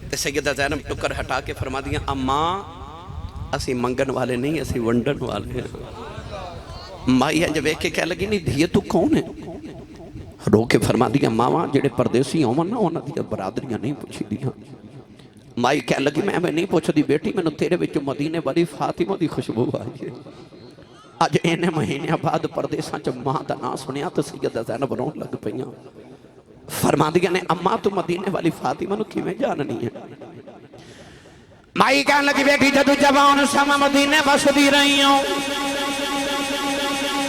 تے سیدہ زینب ٹکر ہٹا کے فرما دیا اماں اسی منگن والے نہیں اسی ونڈن والے ہیں۔ مائی انج ویکھ کے کہہ لگی نہیں دھیے تو کون ہے؟ رو کے فرما دیا ماما جڑے پردیسی ہون نا انہاں دی برادریاں نہیں پوچھی دیاں۔ مائی کہہ لگی میں نہیں پوچھ دی بیٹی میں نے تیرے وچوں مدینے والی فاطمہ دی خوشبو آئی ہے۔ اج اینے مہینے بعد پردیساں چ ماں دا نام سنیا تو سیدہ زینب رون لگ پئیاں۔ فرما دیا نے اماں تو مدینے والی فاطمہ نو کیویں جاننی ہے؟ مائی کہنے لگی بیٹی جدو جوان سما مدینے بسدی رہی ہوں،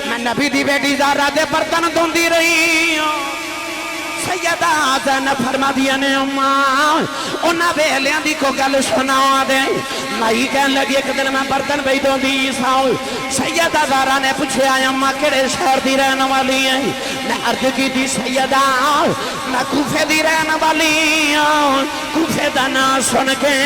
میں نبی دی بیٹی زہرا دے برتن دھوندی رہی ہوں۔ سیدہ زینب فرما دیا نے اماں انہاں ویلیاں دی کو گل سنا دے۔ مائی کہنے لگی ایک دن میں برتن بھی دھوندی ساؤ، سیدہ زہرا نے پوچھا اماں کیڑے شہر دی رہن والی ہے؟ میں عرض کی تھی سیدہ میں کوفے دی رہن والی ہوں۔ کوفے دا نام سن کے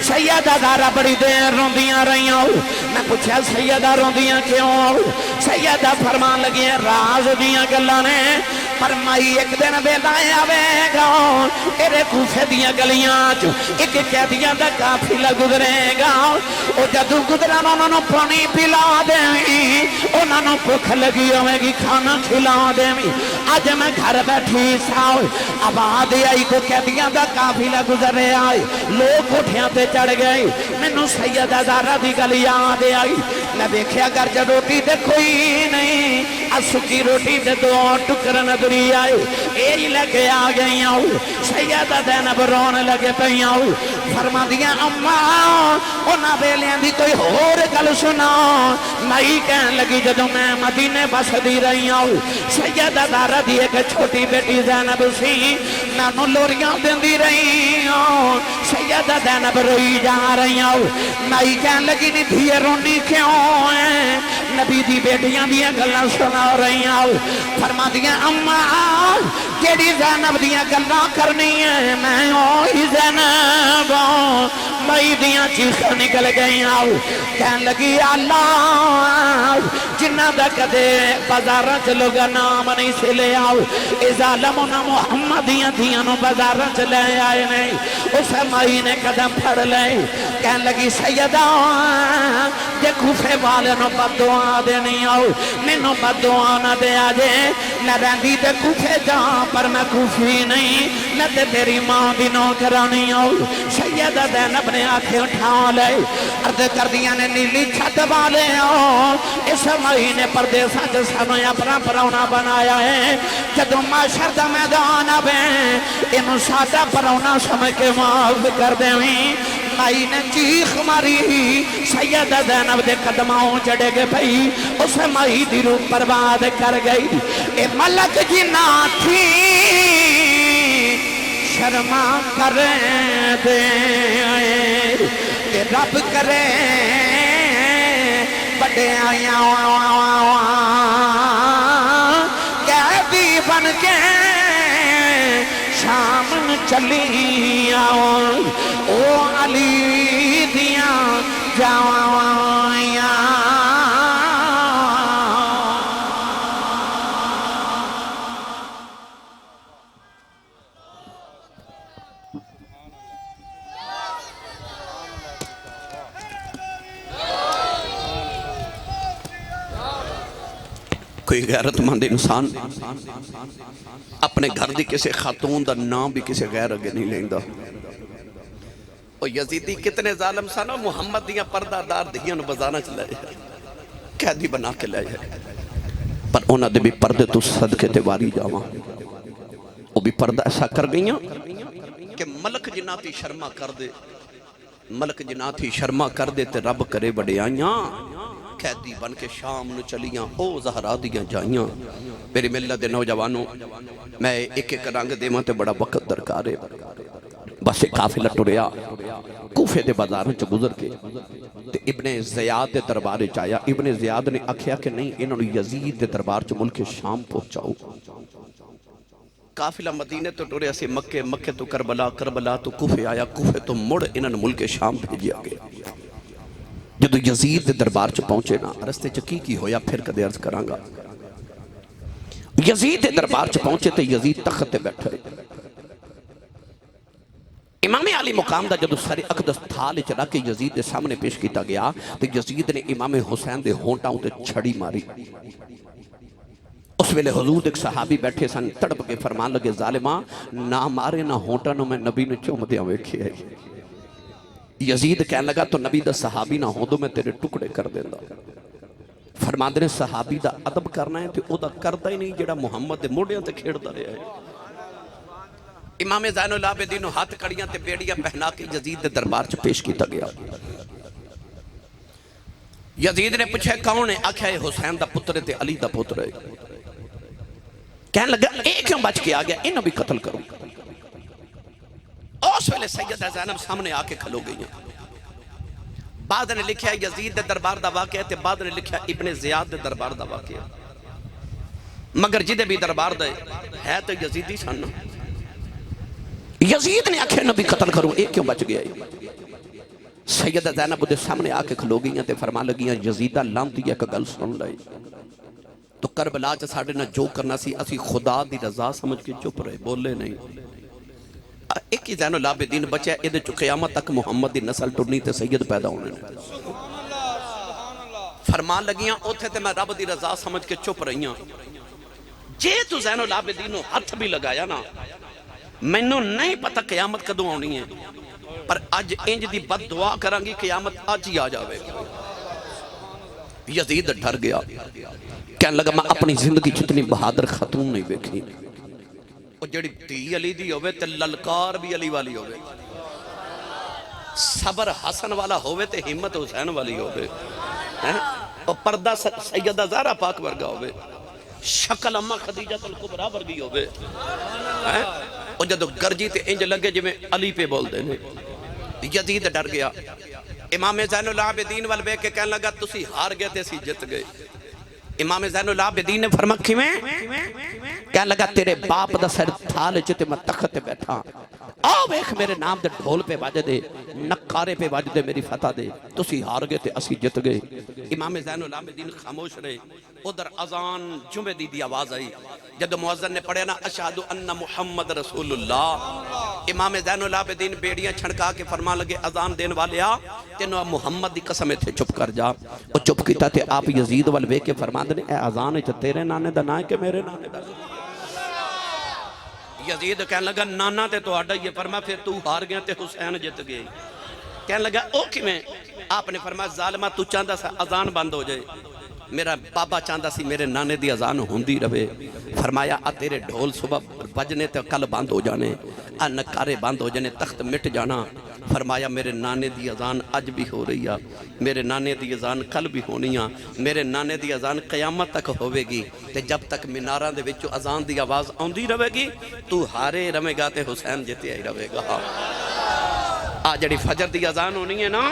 سیدہ زہرا بڑی دیر روندیاں رہی ہوں۔ میں پوچھا سیدہ روندیاں کیوں؟ سیدہ فرمان لگی راز دیاں گلاں نے، پر مائی ایک دن بیلائے آوے گا تیرے کوفے دیاں گلیاں چو ایک قیدیاں دا قافلہ گزرے گا، او جدو گزرانا انہوں نے پانی پلا دیں، انہوں نے بھوک لگی ہوئے گی کھانا کھلا دیں۔ آج میں گھر بیٹھی ساؤ آواز آئی کو قیدیاں دا قافلہ گزرے آئے، لوگ اٹھیاں تے چڑھ گئے، مینوں سیدہ زہرا دی گل یاد آئی۔ میں دیکھیا گھر چ روٹی تے کوئی نہیں، سکی روٹی تے 2 ٹکر نظری آئے، ایہی لے کے آ گئی ہوں۔ سیدہ زینب رون لگے پئی ہوں۔ فرما دیا اماں انہاں ویلیاں دی کوئی ہور گل سنا۔ مائی کہن لگی جدوں میں مدینے بسدی رہی ہوں، سیدہ زہرا دی ایک چھوٹی بیٹی زینب سی، میں انہوں لوریاں دیندی رہی ہوں۔ سیدہ زینب روئی جا رہی ہوں۔ مائی کہن لگی نہیں دھیے رونی کیوں ہے؟ نبی دی بیٹیاں دیاں گلاں سنا رہی ہوں۔ فرما دیا اماں کیڑی زینب دیاں گلاں کرنی ہے؟ میں اوہی زینب مائی دیاں چیخاں نکل گئی ہوں۔ کہن لگی اللہ جنہ دا کدے بازاراں چ لوگا نام نہیں سے لے آؤ، اے ظالم انہاں محمد دیاں نو بازاراں چ لے آئے نہیں۔ اس مائی نے قدم پھڑ لے، کہن لگی سیدہ جے کوفے والے نو بد دعا دینی آؤ، مینوں بد دعا نہ دے آجے، میں رہندی تے کوفے جاں پر میں کوفی نہیں، میں تے تیری ماں دی نوکرانی آؤ۔ سیدہ زینب نے آنکھیں اٹھا لے، عرض کر دیا نے نیلی چھت والے آؤ، اس مائی نے پردیساں چ سانوں اپنا پرونا بنایا ہے، جدوں معاشر دا میدان آوے اینوں ساڈا پرونا سمجھ کے معاف کر دیویں۔ مائی نے چیخ ماری، سیدہ زینب دے قدموں چڑھے گے بھئی، اس مائی دی روح برباد کر گئی۔ اے ملک جنہ تھی شرما کریں دے، اے رب کرے بڑے آیاں چلیاں او علی دیاں جوائیاں کوئی غیرت مند انسان اپنے گھر دی کسی خاتون دا نام بھی کسی غیر اگے نہیں لیندا. او یزیدی کتنے ظالم سن او محمد دیاں پردہ دار دیاں نو بازاراں چ لے جائے قیدی بنا کے لے جائے پر انہاں دے بھی پردے تو صدقے تے واری جاواں. او بھی پردہ ایسا کر گئیاں کہ ملک جناتی شرما کر دے ملک جناتی شرما کر دے تے رب کرے وڈیائیاں قیدی بن کے شام نو چلیاں او زہرا دیاں جائیاں. میری ملت دے نوجوانوں میں ایک ایک رنگ دیواں تے بڑا وقت درکار ہے. بس ایک قافلہ ٹریا کوفے دے بازاراں چ گزر کے تے ابن زیاد دے دربار وچ آیا. ابن زیاد نے آکھیا کہ نہیں انہاں نو یزید دے دربار چ ملک شام پہنچاؤ. قافلہ مدینے تو ٹریا سی مکے مکے تو کربلا کربلا تو کوفے آیا کوفے تو مڑ انہاں نو ملک شام بھیجیا گیا. جدو یزید دے دربار چ پہنچے نا رستے چ کی ہویا پھر کدے عرض کراں گا. یزید دے دربار چ پہنچے تے یزید تخت تے بیٹھے. امام علی مقام دا جدو سر اقدس تھال وچ رکھ کے یزید دے سامنے پیش کیتا گیا تے یزید نے امام حسین دے ہونٹاں تے چھڑی ماری. اس ویلے حضور ایک صحابی بیٹھے سن تڑپ کے فرمان لگے ظالماں نہ مارے نہ ہونٹاں نو میں نبی نے چومدیاں ویکھیا. یزید کہنے لگا تو نبی دا صحابی نہ ہوں تو میں تیرے ٹکڑے کر دینا. فرماندے نے صحابی دا ادب کرنا ہے تو او دا کردا ہی نہیں جڑا محمد دے موڑیاں تے کھیڑدا رہا ہے. امام زین العابدین نو ہاتھ کڑیاں تے بیڑیاں پہنا کے یزید دے دربار چ پیش کیتا گیا. یزید نے پوچھا کون ہے؟ آکھیا ہے حسین دا پتر تے علی دا پتر ہے. کہنے لگا اے کیوں بچ کے آ گیا انہوں بھی قتل کروں. اس ویلے سیدہ زینب سامنے آ کے کھلو گئی ہیں. بعد نے لکھیا یزید دے دربار دا واقعہ تے بعد نے لکھیا ابن زیاد دے دربار دا واقعہ. مگر جدے بھی دربار دے ہے تو یزیدی سن. یزید نے آکھے نبی قتل کروں ایک کیوں بچ گیا ہے. سیدہ زینب دے سامنے آ کے کھلو گئی ہیں تے فرما لگیاں یزیدہ لام دیا کہ گل سن لئی تو کربلا چ ساڈے نال جو کرنا سی اسی خدا دی رضا سمجھ کے چپ رہے بولے نہیں. ایک ہی زین العابدین بچہ ہے ادھے چو قیامت تک محمد دی نسل ٹرنی تے سید پیدا ہونے نے. فرمان لگیاں اوتھے تے میں رب دی رضا سمجھ کے چپ رہیاں. جے تو زین العابدین نو ہاتھ بھی لگایا نا مینوں نہیں پتہ قیامت کدوں آنی ہے پر اج انج دی بد دعا کراں گی قیامت اج ہی آ جاوے. یزید ڈر گیا کہنے لگا میں اپنی زندگی جتنی بہادر خاتون نہیں دیکھی. جڑی تی علی دی ہوئے تے للکار بھی علی والی ہوئے صبر حسن والا ہوئے تے ہمت حسین والی ہوئے اور پردہ سیدہ زہرا پاک ورگا ہوئے شکل اماں خدیجہ الکبریٰ ورگی ہوئے اور جدو گرجی تے انج لگے جو میں علی پہ بول دینے. یزید ڈر گیا. امام زین العابدین والبے کے کہنے لگا تسی ہار گئے تے سی جت گئے. امام زین العابدین نے فرمکھی میں کہنے لگا تیرے باپ دا سر تھال چتے میں تخت بیٹھا آو ایک میرے نام دے ڈھول پہ باج دے نکارے پہ باج دے میری فتح دے تسی ہار گئے تے اسی جت گئے. امام زین العابدین خاموش رہے. ادھر اذان جمعہ دی آواز آئی. جب مؤذن نے پڑھے نا اشہدو ان محمد رسول اللہ امام زین العابدین بیڑیاں چھڑکا کے فرما لگے اذان دین والے آ تینوں محمد دی قسم تھے چپ کر جا. وہ چپ کیتا تھے آپ یزید والوے کے فرما دنے اے اذان ہے تیرے نانے دا نہ ہے کہ میرے نانے دا. یزید کہنے لگا نانا تے تو آڈا یہ فرما پھر تو ہار گیا تے حسین جت گئے. کہنے لگا او کی میں آپ نے فرمایا ظالمہ تو چاندہ سا اذان بند ہو جائے میرا بابا چاندہ سی میرے نانے دی اذان ہوندی رہے. فرمایا تیرے ڈھول صبح بجنے تے کل بند ہو جانے نکارے بند ہو جانے تخت مٹ جانا. فرمایا میرے نانے دی اذان اج بھی ہو رہی ہے میرے نانے دی اذان کل بھی ہونی ہے میرے نانے دی اذان قیامت تک ہوئے گی تے جب تک مناراں دے وچوں اذان دی آواز آندی رہے گی تو ہارے رہے گا تے حسین جتے ہی رہے گا. آ جڑی فجر دی اذان ہونی ہے نا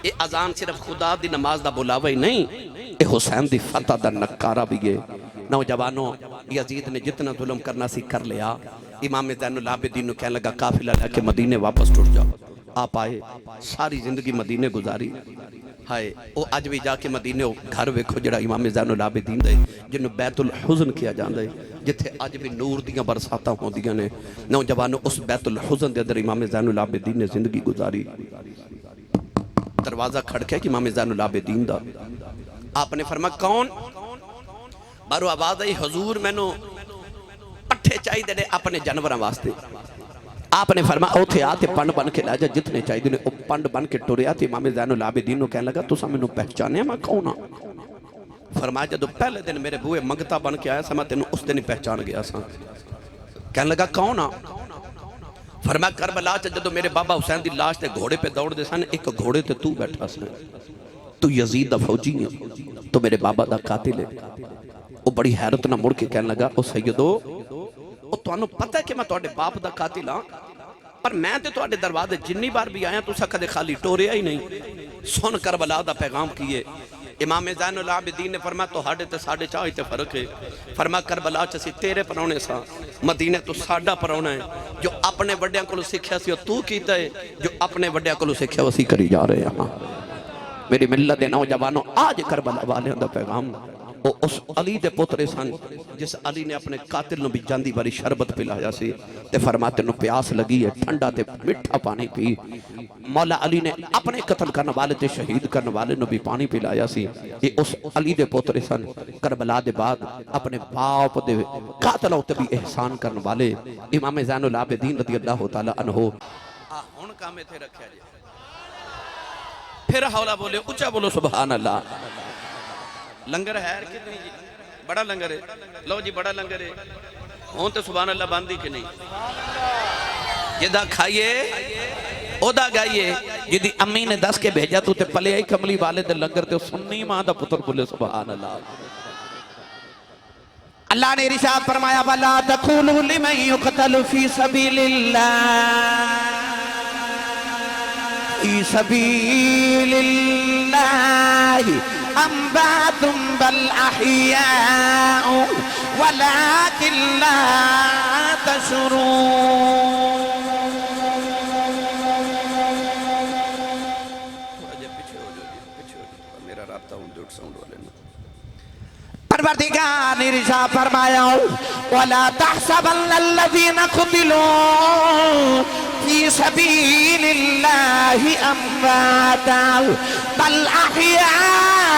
یہ اذان صرف خدا دی نماز دا بلاوا ہی نہیں اے حسین دی فتح دا نکارہ بھی ہے. نوجوانوں یزید نے جتنا ظلم کرنا سی کر لیا امام زین العابدین نو کہنے لگا قافلہ لے کے مدینے واپس ٹر جاؤ. آپ آئے ساری زندگی مدینے گزاری. ہائے او اج بھی جا کے مدینے گھر ویکھو جڑا امام زین العابدین دے جنوں بیت الحزن کیا جاندا ہے, جتھے اج بھی نور دیاں برساتاں ہوندیاں نے. نوجوانوں اس بیت الحزن دے اندر امام زین العابدین نے زندگی گزاری. دروازہ کھڑکے کہ امام زین العابدین دا. آپ نے فرمایا کون؟ بارو آواز آئی حضور میں نو پٹھے چاہیے دے اپنے جانوراں واسطے. آپ نے فرمایا اوتھے آتے پنڈ بن کے لے جا جتنے چاہیے دے او پنڈ بن کے ٹریا تے امام زین العابدین نو کہنے لگا تساں مینوں پہچانے میں کون ہاں؟ فرمایا جدو پہلے دن میرے بوئے منگتا بن کے آیا سا میں تینوں اس دن ہی پہچان گیا سا. کہنے لگا کون ہاں؟ فرمایا کربلا چ جدو میرے بابا حسین دی لاش تے گھوڑے پہ دوڑ دے سن, ایک گھوڑے تے تو بیٹھا سن, تو یزید دا فوجی ہے, تو میرے بابا دا قاتل ہے. وہ بڑی حیرت نہ مڑ کے کہنے لگا او سیدو او تانوں پتہ ہے کہ میں تواڈے باپ دا قاتل ہاں, پر میں تے تواڈے دروازے جنی بار بھی آیا تساں کدے خالی ٹوریا ہی نہیں. سن کربلا دا پیغام کیے. امام زین العابدین نے فرمایا تو ہاڈے تے ساڈے چاہے تے فرق ہے. فرمایا کربلا چ اسی تیرے پرونے سا, مدینے تو ساڈا پرونا ہے. جو اپنے وڈیاں کولوں سکھیا سی تو کیتا ہے, جو اپنے وڈیاں کولوں سکھیا اسی کری جا رہے ہیں. میری ملت دے نوجوانوں آج کربلا والے دا پیغام وہ اس علی دے پترے سن جس علی نے اپنے قاتل نو بھی جاندی باری شربت پلایا سی تے فرماتے نو پیاس لگی ہے ٹھنڈا تے مٹھا پانی پی. مولا علی نے اپنے قتل کرنے والے تے شہید کرنے والے نو بھی پانی پلایا سی. یہ اس علی دے پترے سن کربلا دے بعد اپنے باپ دے قاتلوں تے بھی احسان کرنے والے امام زین العابدین رضی اللہ تعالی عنہ. ہن کامے تے رکھیا جی پھر حولا بولے اچھا بولو سبحان اللہ. لنگر ہے کہ نہیں جی؟ بڑا لنگر ہے. لو جی بڑا لنگر ہے. ہون تو سبحان اللہ باندھی کہ نہیں؟ جدہ کھائیے اودا گائیے. جدی امی نے دس کے بھیجا تو تے پلے آئی کملی والے دے لنگر تے سننی ماں دا پتر بولے سبحان اللہ. اللہ نے ارشاد فرمایا وَلَا تَقُولُوا لِمَن يُقْتَلُ فِي سَبِيلِ اللَّهِ فِي سَبِيلِ اللَّهِ أَمْوَاتٌ بَلْ أَحْيَاءٌ وَلَكِنْ لَا تَشْعُرُونَ. میرا رابطہ ہوں جو ساؤنڈ والے میں پروردگار نے ارشاد فرمایا وَلَا تَحْسَبَنَّ الَّذِينَ قُتِلُوا فِي سَبِيلِ اللَّهِ أَمْوَاتًا بَلْ أَحْيَاءٌ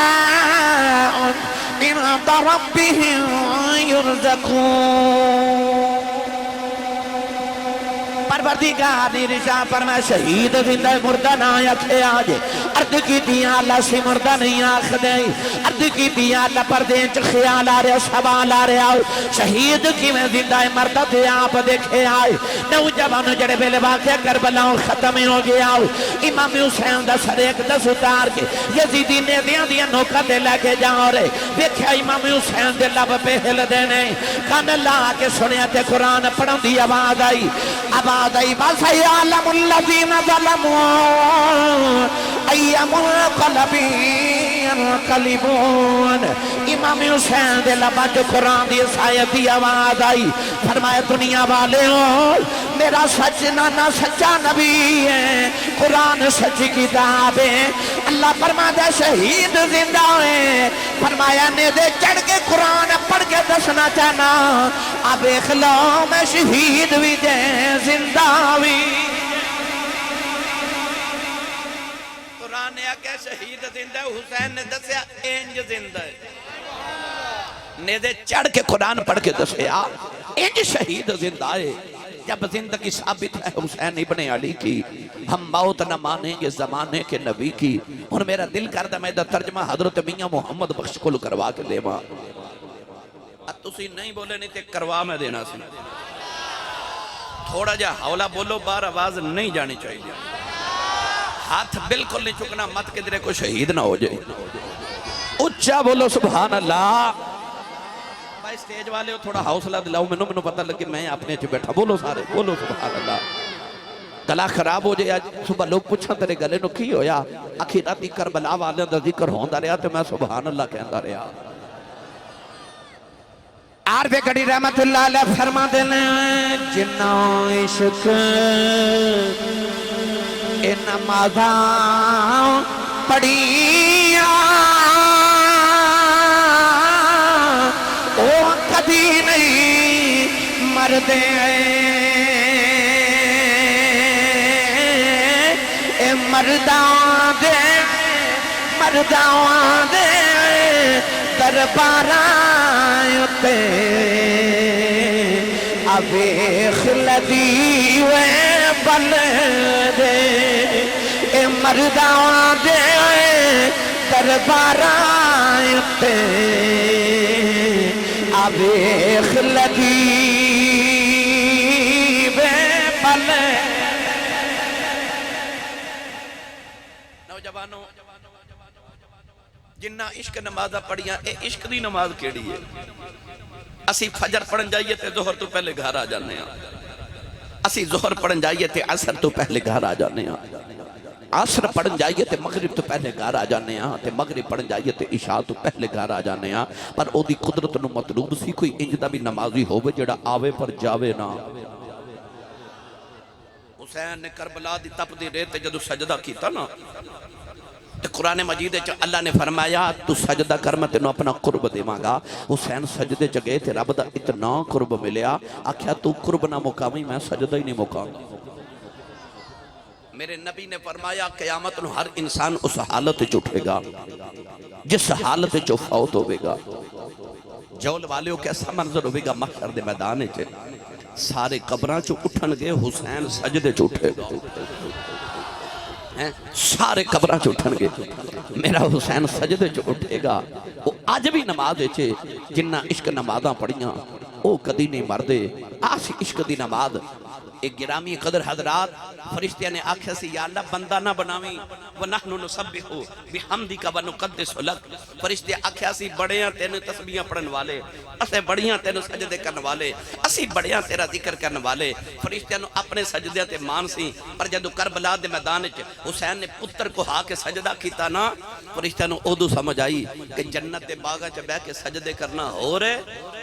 عِندَ رَبِّهِمْ يُرْزَقُونَ. پروردگار نے ارشاد فرمایا شہید زندہ مردہ نہ آکھے آجے. عرض کی دیا اللہ سے مردہ نہیں آکھ دے. عرض کی دیا اللہ پردے چ خیال آ رہا سوال آ رہا شہید کی میں زندہ مردہ تھے آپ دیکھے آئے. نوجوان جڑے بیلے واقعہ کربلا ختم ہو گیا. امام حسین دا سر ایک دس اتار کے یزیدی نے دیا نوکہ دے لے کے جا رہے. دیکھا امام حسین دے لب پہ ہل دینے کان لا کے سنیا تے قرآن پڑھوں دی آواز آئی. آواز آئی وَسَيَعْلَمُ الَّذِينَ ظَلَمُوا أَيَّ مُنقَلَبٍ يَنقَلِبُونَ. امام حسین دے لبا جو قرآن دی سایت دی آواز آئی. فرمایا دنیا والے ہو میرا سچ نانا سچا نبی ہے, قرآن سچ کتاب ہے. اللہ فرمایا شہید زندہ ہے. فرمایا نیدے چڑھ کے قرآن پڑھ کے دسنا چاہنا اب ایک لو میں شہید بھی دے زندہ بھی. قرآن نے آکے شہید زندہ ہے, حسین نے دسیا انج زندہ ہے. نیدے چڑھ کے قرآن پڑھ کے دسیا انج شہید زندہ ہے. جب زندگی ثابت ہے حسین ابن علی کی, ہم موت نہ مانیں گے زمانے کے نبی کی. اور میرا دل کردہ میں دا ترجمہ حضرت میاں محمد بخش کو کروا کے دے ماں. تسی نہیں بولے نہیں تے کروا میں دینا سی. تھوڑا جا حولا بولو بار آواز نہیں جانی چاہیے. ہاتھ بالکل نہیں چکنا مت کدھرے کو شہید نہ ہو جائے. اچھا بولو سبحان اللہ. بھائی سٹیج والے ہو تھوڑا حوصلہ دلاؤ. میں پتہ لگے میں اپنے چھ بیٹھا. بولو سارے بولو سبحان اللہ. گلا خراب ہو جائے. صبح لوگ پوچھا تیرے گلے نو کی ہویا. اخیراتی کربلا والے دا ذکر ہوندہ رہا تو میں سبحان اللہ کہندہ رہا. عارف گڑی رحمت اللہ علیہ فرما دینے جنہ عشق اے نمازاں پڑھیاں او کدی نہیں مردے اے مرداں دے درباراں اُتے ابیخ لدی وے بل دے اے مرداں دے درباراں اُتے ابیخ لدی وے بل نوجوانوں جنہ عشق نمازہ پڑھیاں اے عشق دی نماز کیڑی ہے اسی فجر پڑھن جائیے تے ظہر تو پہلے گھر آ جانے ہیں اسی ظہر پڑھن جائیے تے عصر تو پہلے گھر آ جانے ہیں عصر پڑھن جائیے تے مغرب تو پہلے گھر آ جانے ہیں تے مغرب پڑھن جائیے تے عشاء تو پہلے گھر آ جانے ہیں پر او دی قدرت نو مطلوب سی کوئی انجدہ بھی نمازی ہوئے جڑا آوے پر جاوے نا حسین نے کربلا دی تپ دی ریت جدو سجدہ کیتا نا قرآن مجید اللہ نے فرمایا تو سجدہ کر میں تینوں اپنا قرب دے مانگا حسین سجدے چگے تھے رب دا اتنا قرب ملیا آکھیا تو قرب نہ مقامی میں سجدہ ہی نہیں مقام میرے نبی نے فرمایا قیامت نو ہر انسان اس حالت چھوٹے گا جس حالت چھو فوت ہوئے گا جول والیوں کیسا منظر ہوئے گا محشر دے میدانے چھے سارے قبران چھو اٹھن گے حسین سجدے چھوٹے گا سارے قبران چھو اٹھن گے میرا حسین سجدے چھو اٹھے گا وہ آج بھی نماز چھے جنہ عشق نمازاں پڑھیاں او کدی نہیں مردے آسی عشق دی نماز ایک گرامی قدر حضرات فرشتیاں نے آکھیا سی یا اللہ بندہ نہ بناویں وَنَحْنُ نُسَبِّحُ بِحَمْدِكَ وَنُقَدِّسُ لَكَ فرشتیاں آکھیا سی بڑیاں تینوں تسبیحاں پڑھن والے اسے بڑیاں تینوں سجدے کرن والے اسی بڑیاں تیرا ذکر کرن والے فرشتیاں نو اپنے سجدے تے مان سی پر جدو کربلا دے میدان وچ حسین نے پتر کو ہا کے سجدہ کیتا نا فرشتیاں نو اودو سمجھ آئی کہ جنت دے باغاں چ بیٹھ کے سجدے کرنا ہو رہے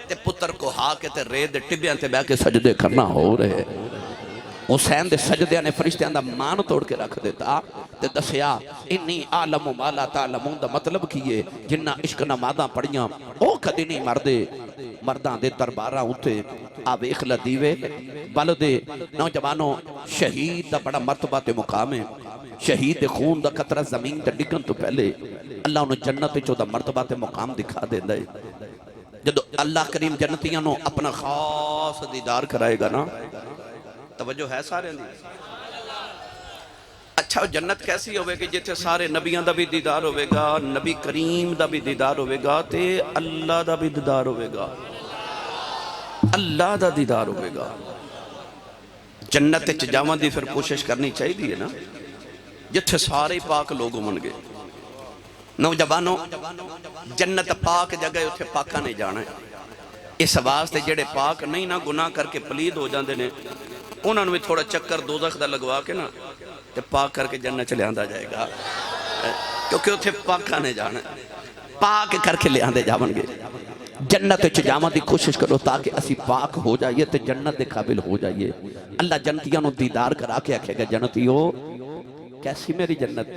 تے پتر کو ہا کے تے ریت دے ٹبیاں تے بیٹھ کے سجدے کرنا ہو رہے حسین دے سجدے نے فرشتیاں دا مان توڑ کے رکھ دیتا تے دسیا انی عالم ما لا تعلمون دا مطلب کیے جنہ عشق نمازاں پڑھیاں او کدی نہیں مردے مردان دے درباراں اٹھے آویخ لدیوے بلدے نوجوانوں شہید دا بڑا مرتبہ تے مقام ہے شہید خون دا قطرہ زمین تے ڈگن تو پہلے اللہ انہوں جنت چو دا مرتبہ تے مقام دکھا دے دے جدو اللہ کریم جنتیاں نو اپنا خاص دیدار کرائے گا نا توجہ ہے سارے نہیں اچھا جنت کیسی ہوئے گی جیتے سارے نبیان دا بھی دیدار ہوئے گا نبی کریم دا بھی دیدار ہوئے گا تے اللہ دا بھی دیدار ہوئے گا اللہ دا دیدار ہوئے گا جنت جاوان دی پھر کوشش کرنی چاہی دی ہے نا جتھے سارے پاک لوگ من گئے نوجوانوں جنت پاک جگہ اتھے پاکا نہیں جانا ہے اس واسطے جڑے پاک نہیں نا گناہ کر کے پلید ہو جاندے نے انہوں نے بھی تھوڑا چکر دوزخ دا لگوا کے نا تے پاک کر کے جنت چلے آندہ جائے گا کیونکہ اتھے پاکا نہیں جانا ہے پاک کر کے لے آندے جاون گے جنت جاون دی کوشش کرو تاکہ اسی پاک ہو جائیے تے جنت دے قابل ہو جائیے اللہ جنتیاں نو دیدار کرا کے آکھے گا جنتی ہو کیسی میری جنت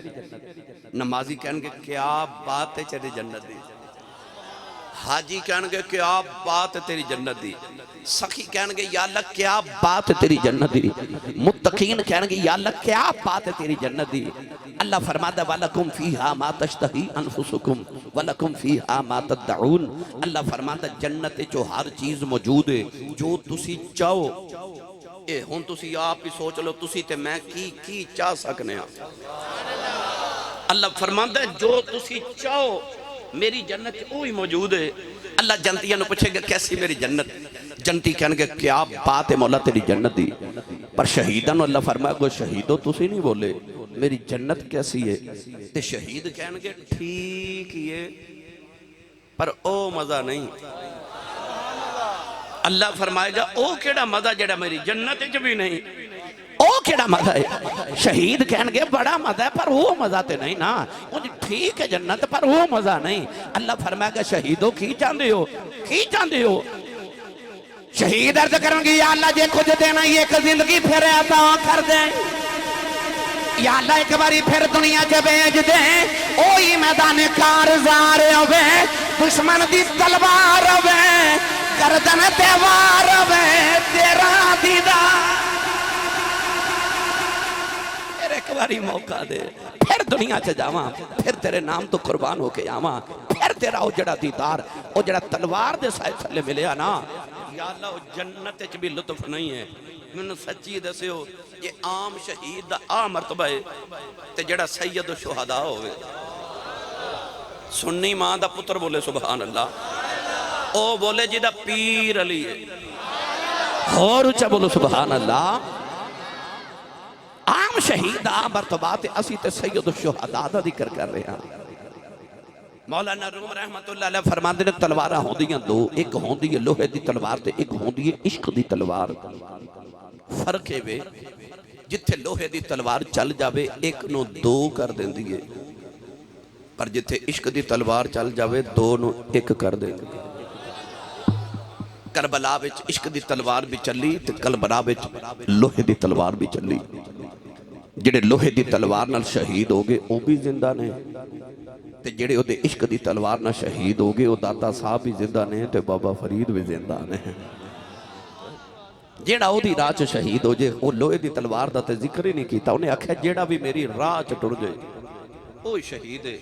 نمازی کہنگے کیا بات ہے تیری جنت دی حاجی کہنگے کیا بات ہے تیری جنت دی سخی کہنگے یا اللہ کیا بات ہے تیری جنت دی متقین کہنگے یا اللہ کیا بات ہے تیری جنت دی اللہ فرماتا وَلَكُمْ فِيهَا مَا تَشْتَهِي أَنفُسُكُمْ وَلَكُمْ فِيهَا مَا تَدَّعُونَ اللہ فرماتا جنت جو ہر چیز موجود ہے جو تسی چاہو اے ہون تسی آپ بھی سوچ لو تسی تے میں کی چاہ سکنے ہیں اللہ فرماتا ہے جو تسی چاہو میری جنت اوہی موجود ہے اللہ جنتیاں نو پوچھے گا کیسی میری جنت جنتی کہنے گا کیا بات ہے مولا تیری جنت دی پر شہیدہ نو اللہ فرمایا گو شہیدو تسی نہیں بولے میری جنت کیسی ہے تے شہید کہنے گا ٹھیک ہے پر او مزہ نہیں اللہ فرمائے گا او کیڑا مزہ جڑا میری جنت جو بھی نہیں او کیڑا مزہ ہے شہید کہنگے بڑا مزہ ہے پر وہ مزہ تے نہیں نا ٹھیک ہے جنت پر وہ مزہ نہیں اللہ فرمائے گا شہیدو کی چاندے ہو شہید عرض کریں گے یا اللہ جے کچھ دینا یہ ایک زندگی پھر عطا کر دیں، یا اللہ ایک باری پھر دنیا کے بیج دیں، اوہی میدان کارزار ہوئے، دشمن دی تلوار ہوئے، گردن تیوار ہوئے، تیرا دیدار پھر ایک باری موقع دے، پھر دنیا چ جاواں، پھر تیرے نام تو قربان ہو کے آواں، پھر تیرا او جڑا دیدار، او جڑا تلوار دے سائے تھلے ملیا نا، یا اللہ وہ جنت چ بھی لطف نہیں ہے۔ میں سچی دسے ہو یہ عام شہید دا عام مرتبہ ہے تے جڑا سید و شہداء ہوئے، سنی ماں دا پتر بولے سبحان اللہ، او بولے جی دا پیر علی ہے، اور اچھا بولو سبحان اللہ۔ عام شہید عام مرتبات اسی تے سید و شہداء دا ذکر کر رہے ہیں۔ مولانا روم رحمت اللہ علیہ فرماندے نے تلوارہ ہوں دیاں دو، ایک ہوں دی لوہے دی تلوار تے ایک ہوں دی عشق دی تلوار۔ فرق ہے وے جتھے لوہے دی تلوار چل جاوے ایک نو دو کر دیں دیئے، پر جتھے عشق دی تلوار چل جاوے دو نو ایک کر دیں دیئے۔ کربلا وچ عشق دی تلوار بھی چلی تے کربلا وچ لوہے دی تلوار بھی چلی، جڑے لوہے دی تلوار نال شہید ہو گئے وہ بھی زندہ نے، تے جڑے او دے عشق دی تلوار نہ شہید ہو گئے او داتا صاحب بھی زندہ نے تے بابا فرید بھی زندہ نے۔ جیڑا او دی راہ چ شہید ہو جائے او لوہے دی تلوار دا تے ذکر ہی نہیں کیتا، انہیں آکھیا جیڑا بھی میری راہ چ ٹر جائے او شہید ہے۔